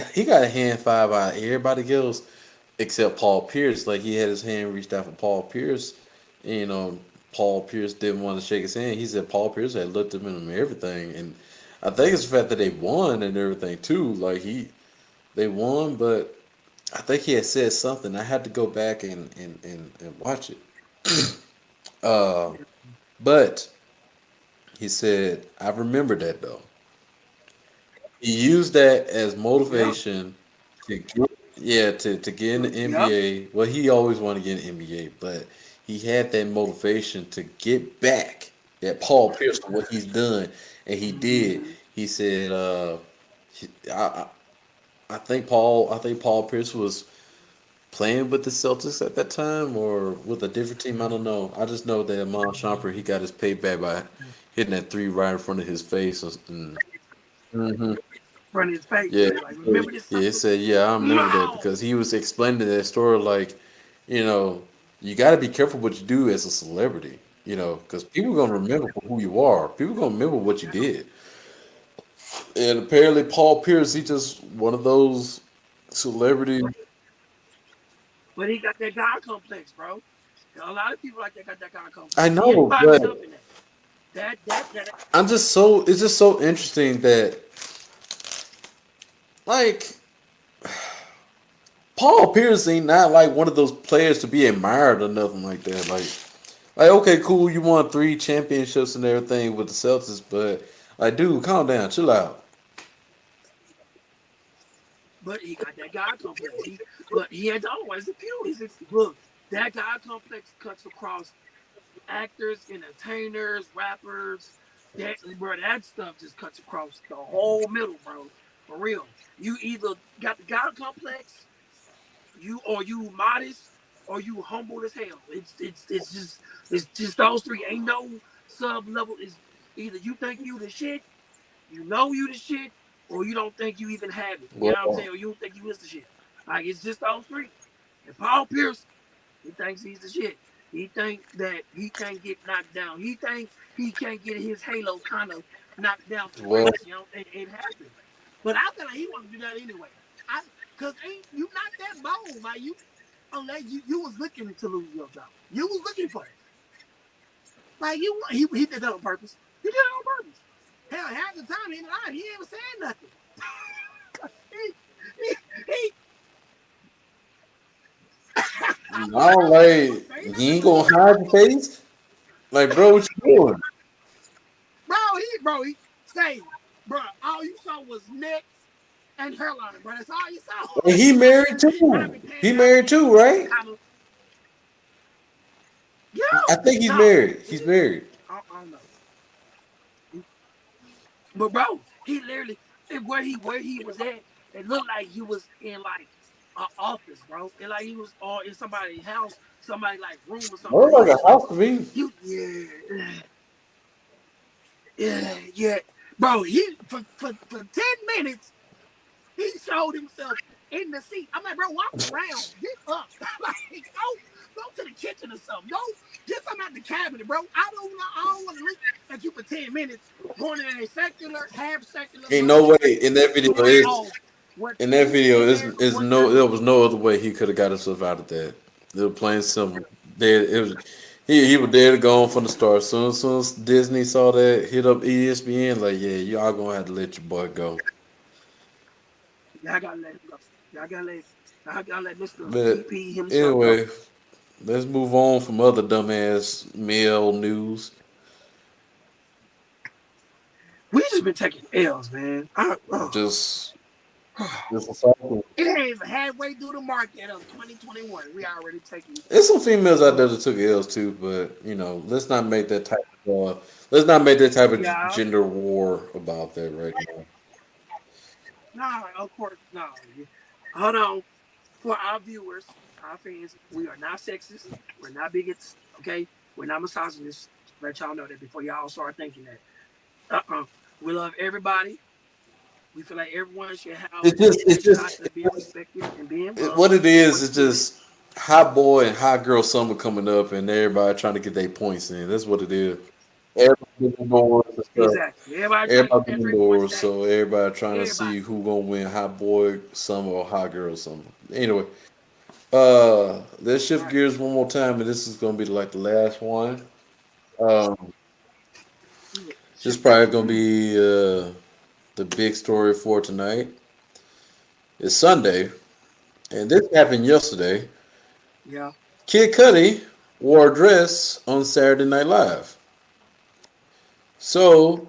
a hand five out of everybody else except Paul Pierce. Like he had his hand reached out for Paul Pierce. And, Paul Pierce didn't want to shake his hand. He said Paul Pierce had looked at him and everything. And I think it's the fact that they won and everything too. Like they won, but I think he had said something. I had to go back and watch it. Uh, but he said, I remember that though. He used that as Yep. motivation to get, yeah, to get in the Yep. NBA. Well, he always wanted to get in the NBA, but he had that motivation to get back at Paul Pierce for what he's done, and he did. Mm-hmm. He said, he- I, I think Paul Pierce was playing with the Celtics at that time or with a different team. I don't know. I just know that Amon Shumpert, he got his payback by hitting that three right in front of his face. Mhm. Front of his face. Yeah, Yeah, like remember this yeah. It sucker? said, yeah, I remember that No. because he was explaining that story like, you know, you got to be careful what you do as a celebrity, because people gonna remember for who you are. People gonna remember what you did. And apparently, Paul Pierce, he just one of those celebrities. But he got that God complex, bro. A lot of people like that got that God I complex. He ain't know, by but himself in that. That it's just so interesting that like Paul Pierce ain't not like one of those players to be admired or nothing like that. Like, okay, cool, you won three championships and everything with the Celtics, but like, dude, calm down, chill out. but he got that God complex. But he ain't always a few. Look, that God complex cuts across actors, entertainers, rappers. That stuff just cuts across the whole middle, bro. For real. You either got the God complex, you modest, or you humble as hell. It's just those three. Ain't no sub level. Is either you think you the shit, you know you the shit, or you don't think you even have it. You know what I'm Well, saying? Or you don't think you is the shit. Like it's just those three. And Paul Pierce, he thinks he's the shit. He think that he can't get knocked down. He think he can't get his halo kind of knocked down to well, grace. It happens. But I feel like he want to do that anyway. I Cause ain't you not that bold, like you unless you was looking to lose your job. You was looking for that. Like he did that on purpose. He did it on purpose. Hell, half the time he lied. He ain't even saying nothing. he, he no, he ain't even like, say you nothing, ain't but he gonna did it hide on your purpose. face? Like, bro, what you doing? Bro, he say, bro, all you saw was neck and hairline, bro. That's all you saw. And he married too. Private He pants, married too, right? kind of. I Yo, think he's no, married. He's married. I don't know. But bro, he literally where he was at, it looked like he was in like an office, bro. And like he was or in somebody's house, somebody like room or something. But Looks he like was a like, house to me. yeah. Bro, he for 10 minutes he showed himself in the seat. I'm like, bro, walk around, get up, like go to the kitchen or something. Go get something out the cabinet, bro. I don't want to look at you for 10 minutes going in a secular, half secular Ain't mode no way in that video showing is off what's in that really video in there or is what's not no in there there. was no other way he could have got himself out of that. They were playing some there it was he was dead to go on from the start. Soon as Disney saw that hit up ESPN like yeah y'all gonna have to let your boy go. Y'all gotta let him go. Y'all gotta let Mr. But EP himself go. anyway, let's move on from other dumbass male news. We just been taking L's, man. Just just a cycle. It ain't even halfway through the market of 2021. We already taking. There's some females out there Uh, that took L's too, but let's not make that type of let's not make that type of yeah, gender war about that right now. no, of course, no. Hold on. For our viewers, our fans, we are not sexist. We're not bigots. Okay, we're not misogynists. Let y'all know that before y'all start thinking that. Uh-uh. We love everybody. We feel like everyone should have a It's shot just at being respected and being loved what it for is. the It's spirit. just hot boy and hot girl summer coming up, and everybody trying to get their points in. That's what it is. Everybody been indoors and stuff. Exactly. Everybody trying to get Everybody that been 3 point indoors, stay. so everybody trying to Everybody. see who gonna win, hot boy summer or hot girl summer. Anyway, let's shift Right. gears one more time, and this is gonna be like the last one. Um, this is Shift probably gears. gonna be the big story for tonight. It's Sunday, and this happened yesterday. Yeah. Kid Cudi wore a dress on Saturday Night Live. So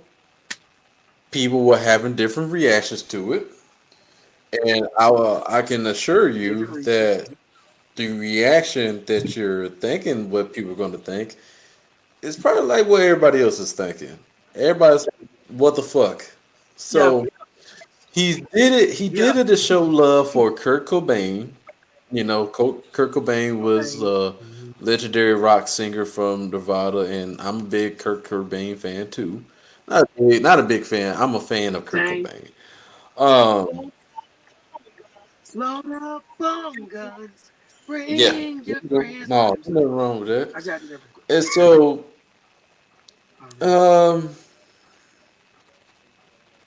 people were having different reactions to it, and I can assure you Different reasons. that the reaction that you're thinking what people are going to think is probably like what everybody else is thinking. Everybody's what the fuck. Yeah. So he did it. He Yeah. did it to show love for Kurt Cobain. You know, Kurt Cobain was Okay. a legendary rock singer from Nevada, and I'm a big Kurt Cobain fan too. Not a big fan. I'm a fan of Kurt Same. Cobain. Um, Load up on guns. yeah, Bring your friends. no, Okay, I'm there's sorry. nothing wrong with that. I gotta do that real quick. And so, All right. um,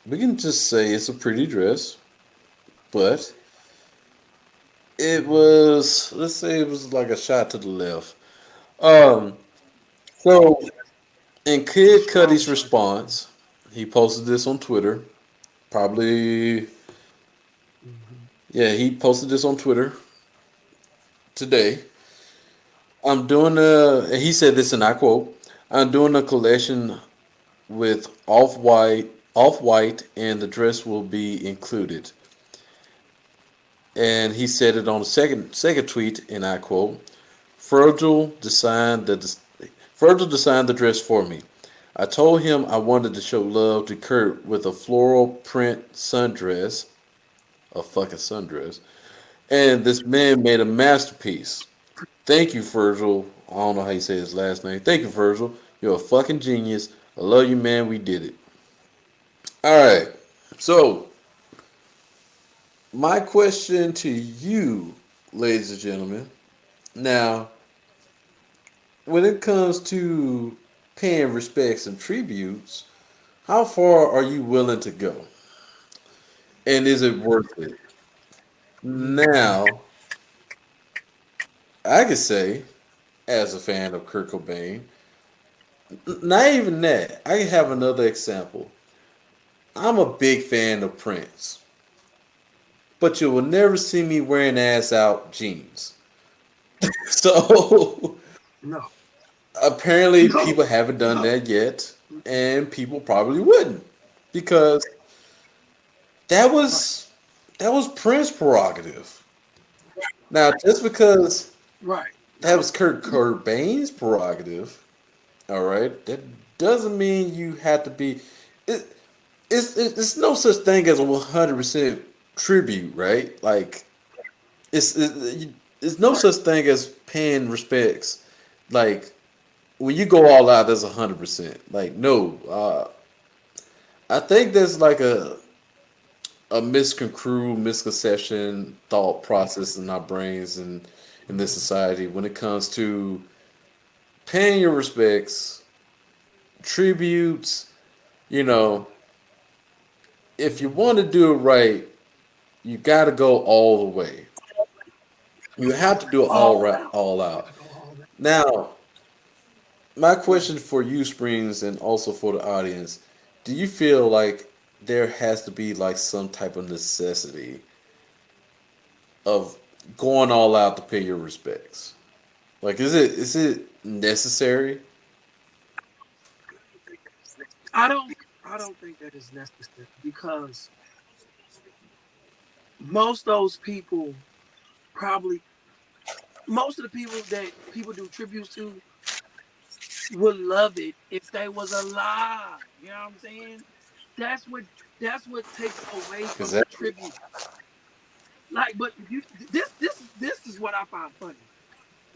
we can just say it's a pretty dress, but it was, let's say it was like a shot to the left. Um, so in A Kid strong Cudi's shot to the left. response, he posted this on Twitter. Probably, Mm-hmm. yeah, he posted this on Twitter today. I'm doing a, and he said this, and I quote, "I'm doing a collection with off white, and the dress will be included." And he said it on the second tweet, and I quote, Virgil designed Virgil designed the dress for me. I told him I wanted to show love to Kurt with a floral print sundress, a fucking sundress, and this man made a masterpiece. Thank you, Virgil. I don't know how you say his last name. Thank you, Virgil. You're a fucking genius. I love you, man. We did it. All right. So, my question to you, ladies and gentlemen. Now, when it comes to paying respects and tributes, how far are you willing to go? And is it worth it? Mm-hmm. Now, I could say, as a fan of Kurt Cobain, not even that. I can have another example. I'm a big fan of Prince, but you will never see me wearing ass out jeans. So No. apparently, No. people haven't done No. that yet, Mm-mm. and people probably wouldn't because that Right. was that was Prince's prerogative. Now, just because Right. that That was was Kurt Cobain's prerogative, all right, that doesn't mean you have to be. It, it's no such thing as a 100% tribute, right? Like it's no right. such thing as paying respects. Like when you go all out, that's 100%. Like no, I think there's like a misconstrued misconception thought process in our brains and in this Mm-hmm. society when it comes to paying your respects, tributes. You know, if you Mm-hmm. want to do it right, you got to go all the way. You have to do it all All right, out. all You out. gotta go all out. Now, my Right. question for you, Springs, and also for the audience: do you feel like there has to be like some type of necessity of going all out to pay your respects? Like, is it necessary? I don't. I don't think that is necessary because most of those people probably most of the people that people do tributes to would love it if they was alive. You know what I'm saying? That's what that's what takes away Is from the that tribute. Like, but if you this is what I find funny.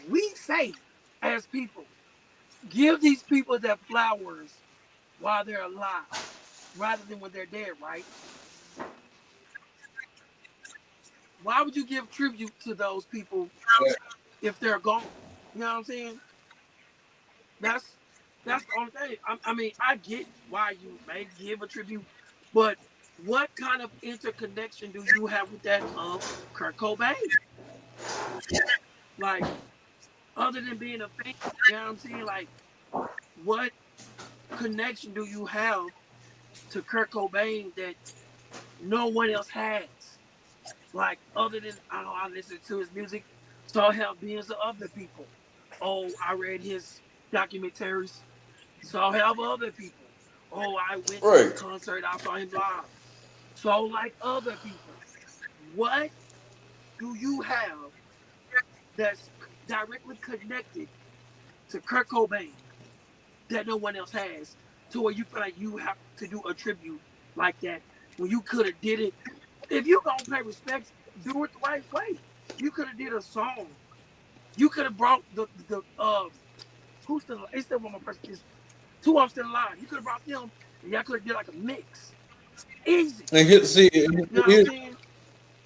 We say as people. Give these people their flowers while they're alive, rather than when they're dead, right? Why would you give tribute to those people if they're gone? You know what I'm saying? That's that's the only thing. I mean, I get why you may give a tribute, but what kind of interconnection do you have with that of Kurt Cobain? Like, other than being a fan, you know what I'm saying? Like, what connection do you have to Kurt Cobain that no one else has? Like, other than I know I listen to his music, so I have billions of other people. Oh, I read his documentaries. So I have other people. Oh, I went to his Right. concert. I saw him live. So like other people, what do you have that's directly connected to Kurt Cobain that no one else has, to where you feel like you have to do a tribute like that when you could have did it? If you gonna pay respects, do it the right way. You could have did a song. You could have brought the who's still, it's still one more person. It's two of them still alive. You could have brought them, and y'all could have did like a mix. Easy. And here, see, You know what I'm saying?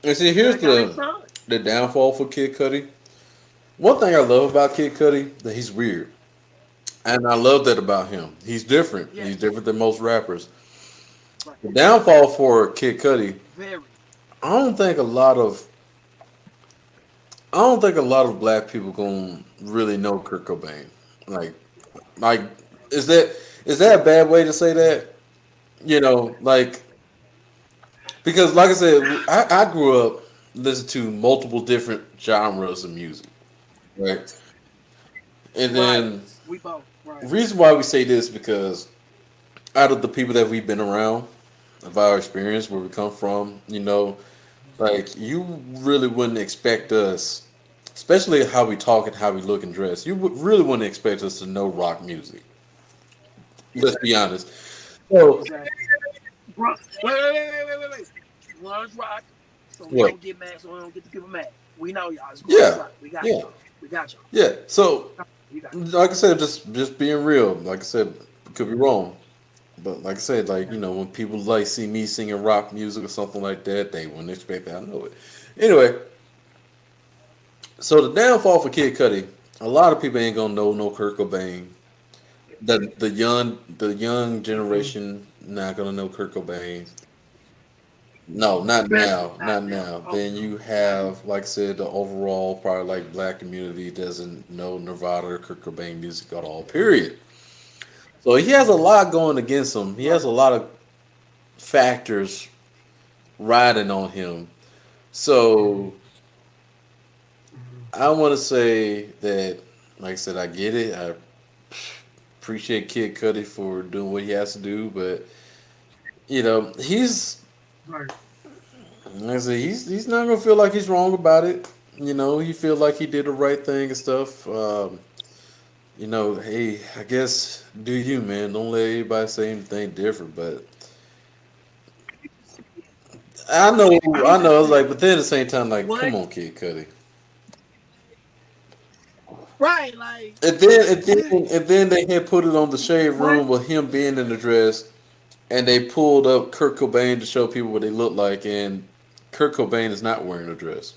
and see, But here's they got their son. the downfall for Kid Cudi. One thing I love about Kid Cudi that he's weird, and I love that about him. He's different. He's Yes. different than most rappers. Right. The downfall for Kid Cudi, Very. I don't think a lot of I don't think a lot of black people gonna really know Kurt Cobain. Like, like is that a bad way to say that? Like because like I said, I grew up listening to multiple different genres of music, right? And Right. then We both. the Right. reason why we say this because out of the people that we've been around, of our experience, where we come from, like you really wouldn't expect us, especially how we talk and how we look and dress. Really wouldn't expect us to know rock music. Let's be honest. So Exactly. Bro, wait. Grunge rock. So we what? don't get mad. So we don't get the people mad. We know y'all. It's grunge Yeah, rock. We got yeah, y'all. We got y'all. yeah. So We got like I said, just being real. Like I said, could be wrong. But like I said, like y'all. when people like see me singing rock music or something like that, they wouldn't expect that. I know it. Anyway, so the downfall for Kid Cudi, a lot of people ain't gonna know no Kurt Cobain. The young Mm-mm. generation not gonna know Kurt Cobain. No, not Especially now, not not now. now. Oh Then no. you have, like I said, the overall probably like black community doesn't know Nirvana or Kurt Cobain music at all. Period. So he has a lot going against him. He has Right. a lot of factors riding on him. So I want to say that, like I said, I get it. I appreciate Kid Cudi for doing what he has to do, but he's Right. like I said, he's not gonna feel like he's wrong about it. He feel like he did the right thing and stuff. Hey, I guess do you, man? Don't let anybody say anything different. But I know, I'm I know. just I was like, saying but then at the same time, like, come what. on, Kid Cudi. Right. Like And then, and what. then, and then they had put it on the shade What. room with him being in the dress, and they pulled up Kurt Cobain to show people what they look like, and Kurt Cobain is not wearing a dress.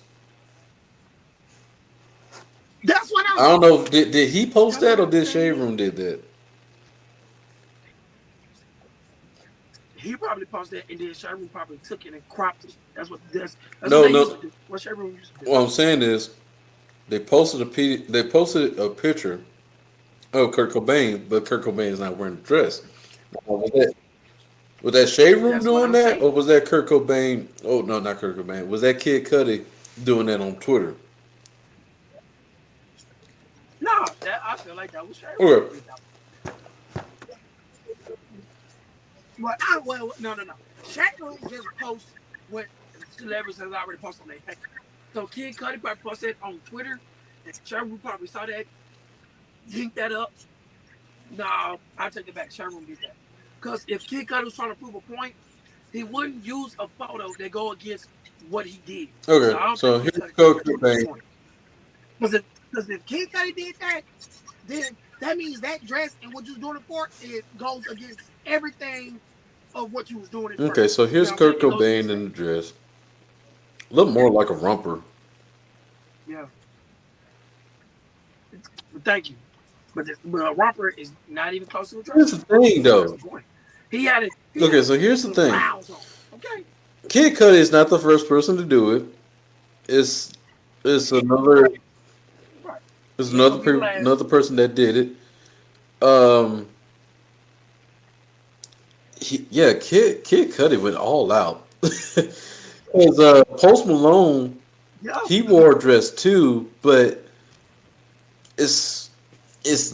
That's what I I'm. don't know. Did he post That's what that or I'm did Shade saying. Room did that? He probably posted that, and then Sherman probably took it and cropped it. That's what No, they used no. to do. What Sherman used to do. What I'm saying is they posted a picture of Kurt Cobain, but Kurt Cobain is not wearing a dress. Was that Shade Room That's what doing I'm that, or saying. was that Kurt Cobain? Oh no, not Kurt Cobain. Was that Kid Cudi doing that on Twitter? No, that I feel like that was Sherman Okay. that did that. Well, no. Sherman just posts what celebrities has already posted on their page. So Kid Cudi probably posted on Twitter, and Sherman probably saw that, linked that up. No, I take it back. Sherman did that. Because if Kid Cudi was trying to prove a point, he wouldn't use a photo that go against what he did. So Okay. I don't think So Kid here's Cudi did Kurt that to prove a Cobain. point. Because if Kid Cudi did that, then that means that dress and what you was doing it for, it goes against everything of what you was doing it Okay, first. so You know here's what I'm saying? Kurt It goes Cobain against in that. the dress. Look more like a romper. Yeah. But thank you. But Romper is not even close to a dress Here's the shoe. thing, That's though. the point. He had Okay, so here's the some thing. clowns on. Okay. Kid Cudi is not the first person to do it. It's it's another Right. it's He ain't gonna be the last. another person that did it. Um, yeah, Kid Cudi went all out. Because Post Malone, Yeah. he wore a dress too, but it's it's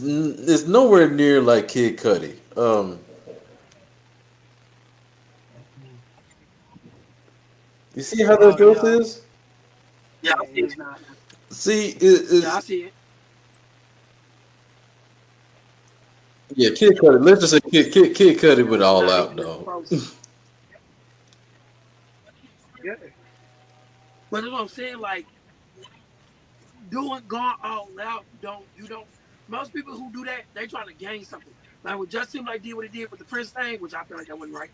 nowhere near like Kid Cudi. You see how that Oh dress yeah. is? Yeah, it's not. See, Yeah, I it's see it. yeah, Kid Cudi. Let's just say Kid Cudi Yeah, went it's all not out, even dog. close. Yeah. But that's what I'm saying, like doing gone all out, you don't most people who do that, they trying to gain something. Like when Justin like did what he did with the Prince thing, which I feel like that wasn't right.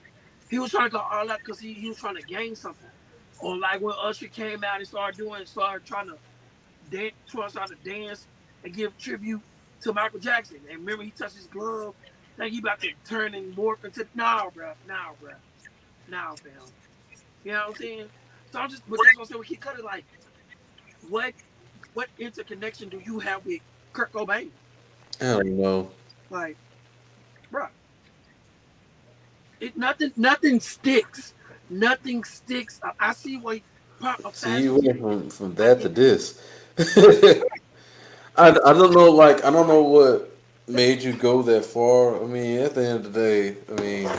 He was trying to go all out because he was trying to gain something. Or like when Usher came out and started trying to dance and give tribute to Michael Jackson. And remember he touched his glove. Think he about to turn and morph into now, fam. You know what I'm saying? So but that's what I'm saying. We keep cutting like, what what interconnection do you have with Kurt Cobain? I don't know. Like, bruh, nothing sticks. Nothing sticks. I see why part of See, you fashion went today. from I that to get that. this. I don't know. Like I don't know what made you go that far. I mean, at the end of the day, I mean,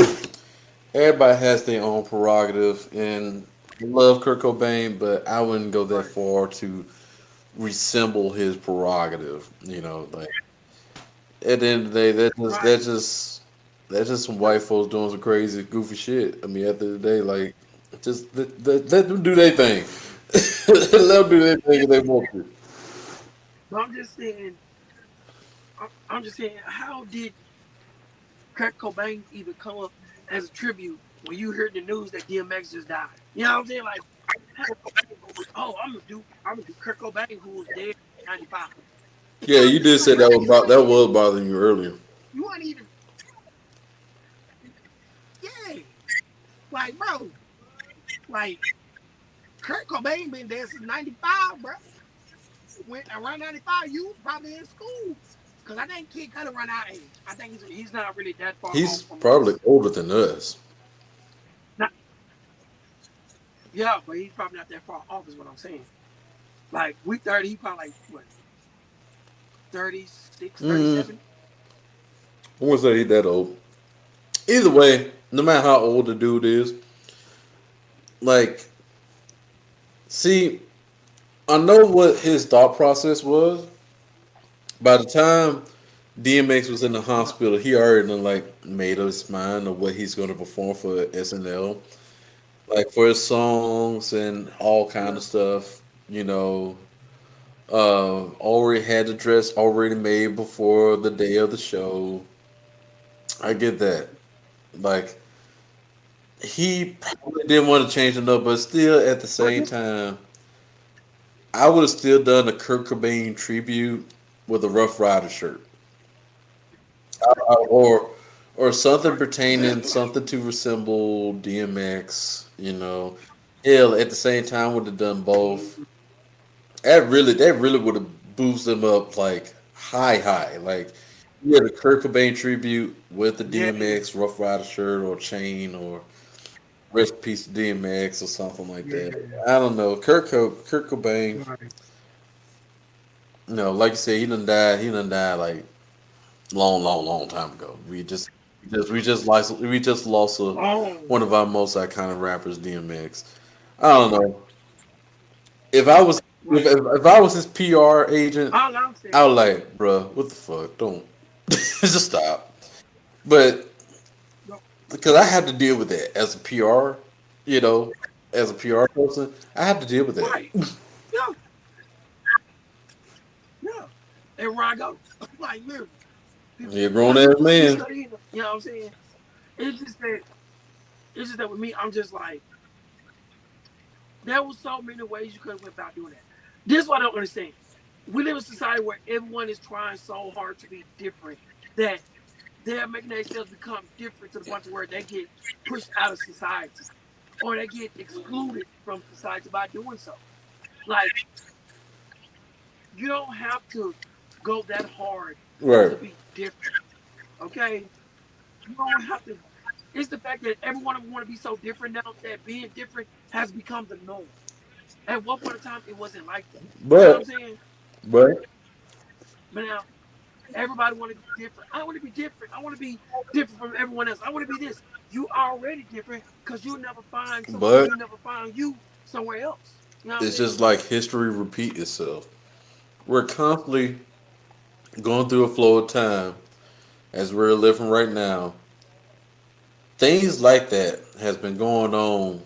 everybody has their own prerogative, and I love Kurt Cobain, but I wouldn't go that Right. far to resemble his prerogative. You know, like at the end of the day, Right. that's just some white folks doing some crazy, goofy shit. I mean, at the end of the day, like just let them do their thing. Let them do their thing if they want to. But I'm just saying, how did Kurt Cobain even come up as a tribute when you heard the news that DMX just died? You know what I'm saying? Like, oh, I'm gonna do Kurt Cobain who was dead in '95. You Yeah, know what you I'm saying? did say Like, that bro, that was bothering you earlier. you weren't even, yeah. Like, bro, like Kurt Cobain been there since '95, bro. When around '95, you was probably in school. Cause I think Kid Cudi run our age. I think he's not really that far He's off from probably us. older than us. Not, yeah, but he's probably not that far off, is what I'm saying. Like we 30, he probably like what 36, Mm, 37. I wouldn't say he's that old. Either way, no matter how old the dude is, like, see, I know what his thought process was. By the time DMX was in the Yeah, hospital, he already done, like made up his mind of what he's going to perform for SNL, like for his songs and all kind yeah, of stuff. You know, already had the dress already made before the day of the show. I get that. Like he probably didn't want to change it up, but still at the but same time, I would have still done a Kurt Cobain tribute with a Rough Rider shirt, or something right, pertaining something to resemble DMX. You know, hell, at the same time would have done both. Mhm. That really would have boosted them up like high. Like you had a Kurt Cobain tribute with the Yeah, DMX Rough Rider shirt or chain or rest in peace to DMX or something like yeah, that. I don't know. Kurt Cobain. right. You know, like you said, he done died. He done died like long time ago. We just lost Oh, one of our most iconic rappers, DMX. I don't know. If I was right. if I was his PR agent, All I'm I saying, would like, bruh, what the fuck? Don't just stop. But no, because I had to deal with that as a PR, you know, as a PR person, I had to deal with that. right. Yeah, yeah. And where I go, like literally. People, He a grown like, ass Kid man. Cudi, you know what I'm saying? It's just that it's just that with me, I'm just like, there was so many ways you could have went about doing that. This is what I don't understand. We live in a society where everyone is trying so hard to be different that they're making themselves become different to the point to where they get pushed out of society or they get excluded from society by doing so. Like, you don't have to go that hard Right. to be different. Okay? You don't have to. It's the fact that everyone want to be so different now that being different has become the norm. At one point in time, it wasn't like that. You know what I'm But saying? but But now everybody want to be different. I want to be different. I want to be different from everyone else. I want to be this. You already different because you'll never find someone. but You'll never find you somewhere else. You know what I'm it's saying? just like history repeat itself. We're constantly going through a flow of time as we're living right now. Things like that has been going on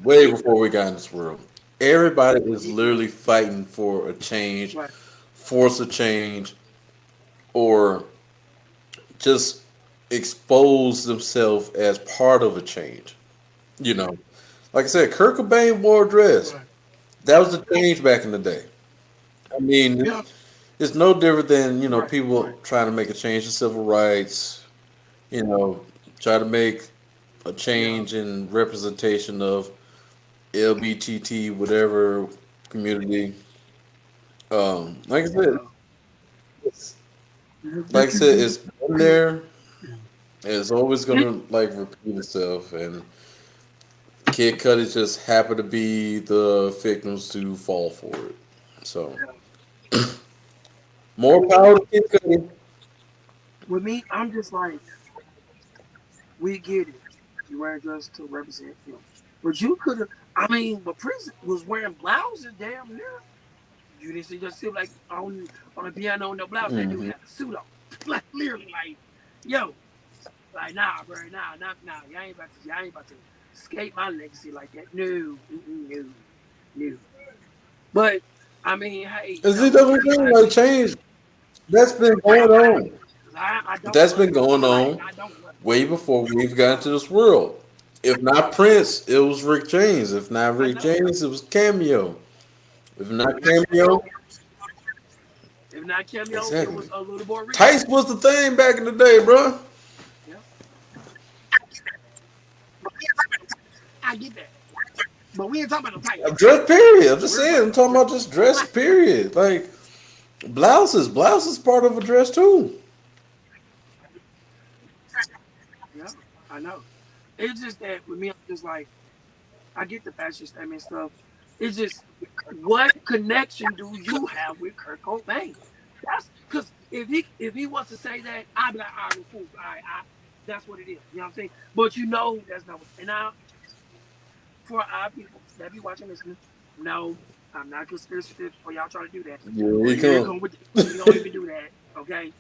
way before we got in this world. Everybody is Yeah. literally fighting for a change, Right. force a change, or just expose themselves as part of a change. You know, like I said, Kurt Cobain wore a dress. Right. That was the change back in the day. I mean, Yeah. it's no different than Right. people Right. trying to make a change in civil rights. You know, try to make a Yeah. change in representation of LBTT whatever community. Like I said, Yeah. it's, like I said, it's been there. Yeah. It's always It, gonna like repeat itself, and Kid Cudi just happened to be the victims to fall for it. So more power to Kid Cudi. with me, I'm just like, we get it. You wear a dress to represent him. But you could have, I mean, but Prince was wearing blouses damn near. You didn't see just see like on the piano in the blouse, that dude Hmm. had a suit on. Like literally, like, yo, like nah, bro, nah, y'all ain't about to escape my legacy like that. No, no, no. But I mean, hey, And see, yo, that's what I'm Kurt saying. Cobain Like was change, that's been I going like on. it. Cause I don't That's love been it. going I like it. on I don't love way before we've gotten to this world. If not Prince, it was Rick James. If not it. I Rick know. James, it was Cameo. If not If not Cameo, cameo, if not cameo, it exactly. was a little boy Rico. Tights was the thing back in the day, bro. Yeah, I get that. But we ain't talking about no tights. Dress period. I'm just We're saying. talking I'm about talking dress. about just dress period. Like blouses. Blouses part of a dress too. Yeah, I know. It's just that with me, I'm just like, I get the fashion statement stuff. It's just, what connection do you have with Kurt Cobain? That's because if he wants to say that, I'd be like, all right, well, cool. All right, that's what it is. You know what I'm saying? But you know, that's not what. And now, for our people that be watching, listening, no, I'm not conspiracy theorist for y'all trying to do that. Here But we here it come. come with it. We don't even do that. Okay,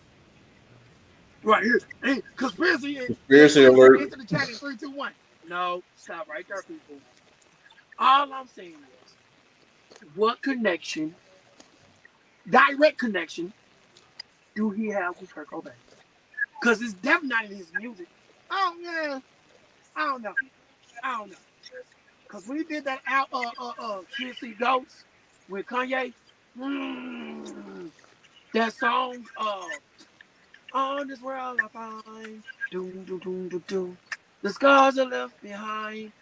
right here. Hey, conspiracy. Conspiracy Conspiracy. alert. Into the chat in 3, 2, 1. No, stop right there, people. All I'm saying is, what connection, direct connection, do he have with Kurt Cobain? Because it's definitely not in his music. Oh yeah, I don't know. I don't know. Because when he did that out, Kids See Ghosts with Kanye, that song, on this world I find, doom doom doom doom doom, the scars are left behind.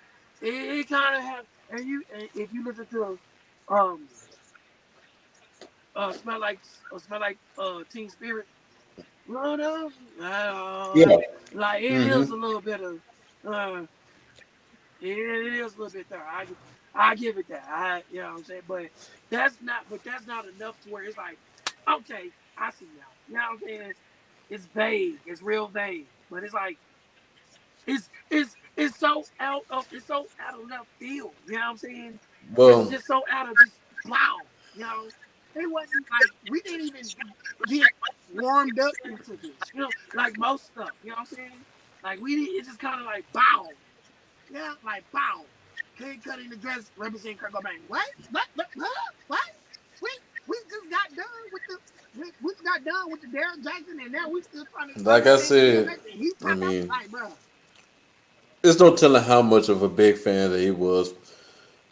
It kind of have, and if you listen to, um, smell like Teen Spirit. Run up, Yeah. like it Hmm. is a little bit of, uh, it is a little bit there. I give it that. You know what I'm saying, but that's not enough to where it's like, okay, I see now. You know what I'm saying? It's vague. It's real vague, but it's like it's so out of left field. You know what I'm saying? It's Well, just so out of just wow. You know, it wasn't like we didn't even get warmed up into this. You know, like most stuff. You know what I'm saying? Like we it's just kind of like bow. Yeah, like bow. Kid cutting the dress representing Kurt Cobain. What? What? Huh? What? We we just got done with the we got done with the Derrick Jaxn, and now we still trying to Like I understand said, DMX. And he I pop out mean, like, bro, there's no telling how much of a big fan that he was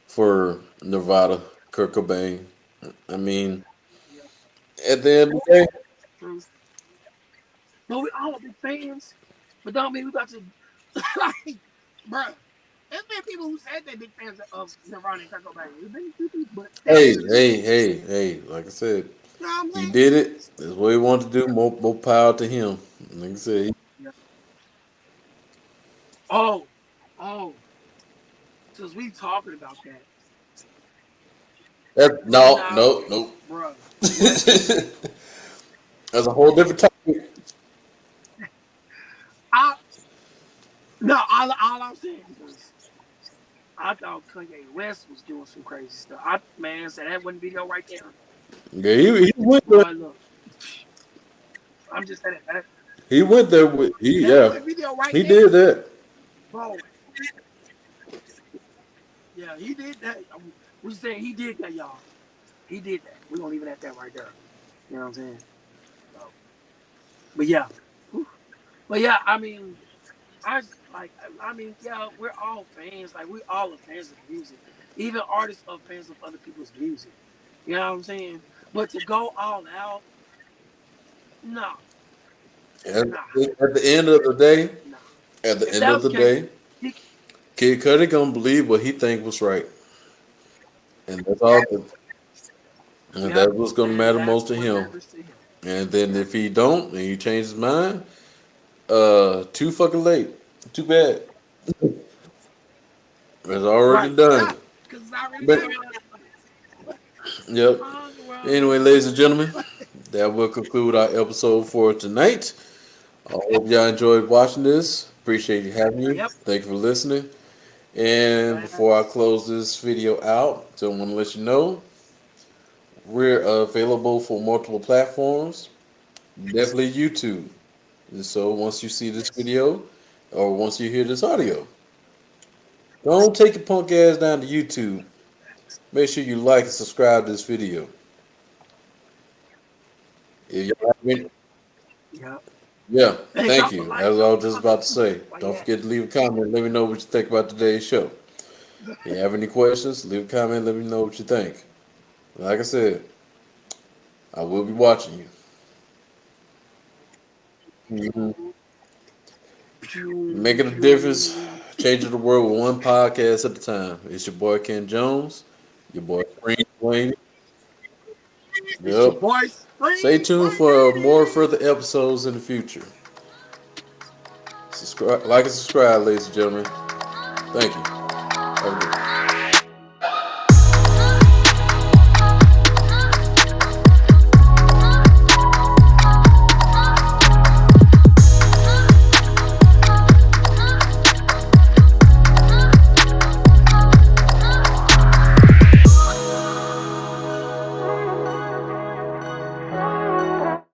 for Nevada, Kurt Cobain. I mean, yeah, at the end of the day, true. But we all big fans. But don't mean we about to like, bro. There's been people who said they're big fans of Nirvana and Kurt Cobain. There's been a few people, but hey, still, hey, hey, hey, like I said, you know what I'm he saying? did it. That's what he wanted to do. More power to him. Like I said, Yeah. Oh, oh. Since we talking about that, no, now, no, no. bro, what? That's a whole different topic. I no, all I'm saying is I thought Kanye West was doing some crazy stuff. I man said that one video right there, Yeah, he went there. boy. Look, I'm just saying that He went there with he. that Yeah, one video right he there, did that. bro. Yeah, he did that. We saying he did that, y'all. He did that. We're gonna leave it at that right there. You know what I'm saying? So, but yeah, Whew. But yeah, I mean, I mean, yeah, we're all fans. Like we all are fans of music. Even artists are fans of other people's music. You know what I'm saying? But to go all out, nah, At, nah, at the end of the day, nah. at the If end that of was the the case, day, he, Kid Cudi gonna believe what he think was right, and that's all. And yep, that's what's gonna and matter that's most to what him. matters to him. And then Yep. if he don't and he changes his mind, too fucking late. Too bad. It's already Right. done. Because it's already But done. yep. Well, Anyway, ladies and gentlemen, that will conclude our episode for tonight. I hope y'all enjoyed watching this. Appreciate you having you. yep. Thank you for listening. And before I close this video out, I want to let you know we're available for multiple platforms. Definitely YouTube. And so once you see this Yes. video or once you hear this audio, don't take your punk ass down to YouTube. Make sure you like and subscribe to this video. If y'all have any, Yep. yeah, Hey, thank drop a you. like, As I drop was a just comment about to too. say, Why you don't at? forget to leave a comment. Let me know what you think about today's show. If you have any questions, leave a comment. Let me know what you think. Like I said, I will be watching you. Mhm. Pew, Making a difference, pew. changing the world with one podcast at a time. It's your boy Ken Jones, your boy Springz Wayne. It's your Yep. boy Stay Springz tuned for more further Wayne. episodes in the future. Subscribe, like and subscribe, ladies and gentlemen. Thank you. Have a good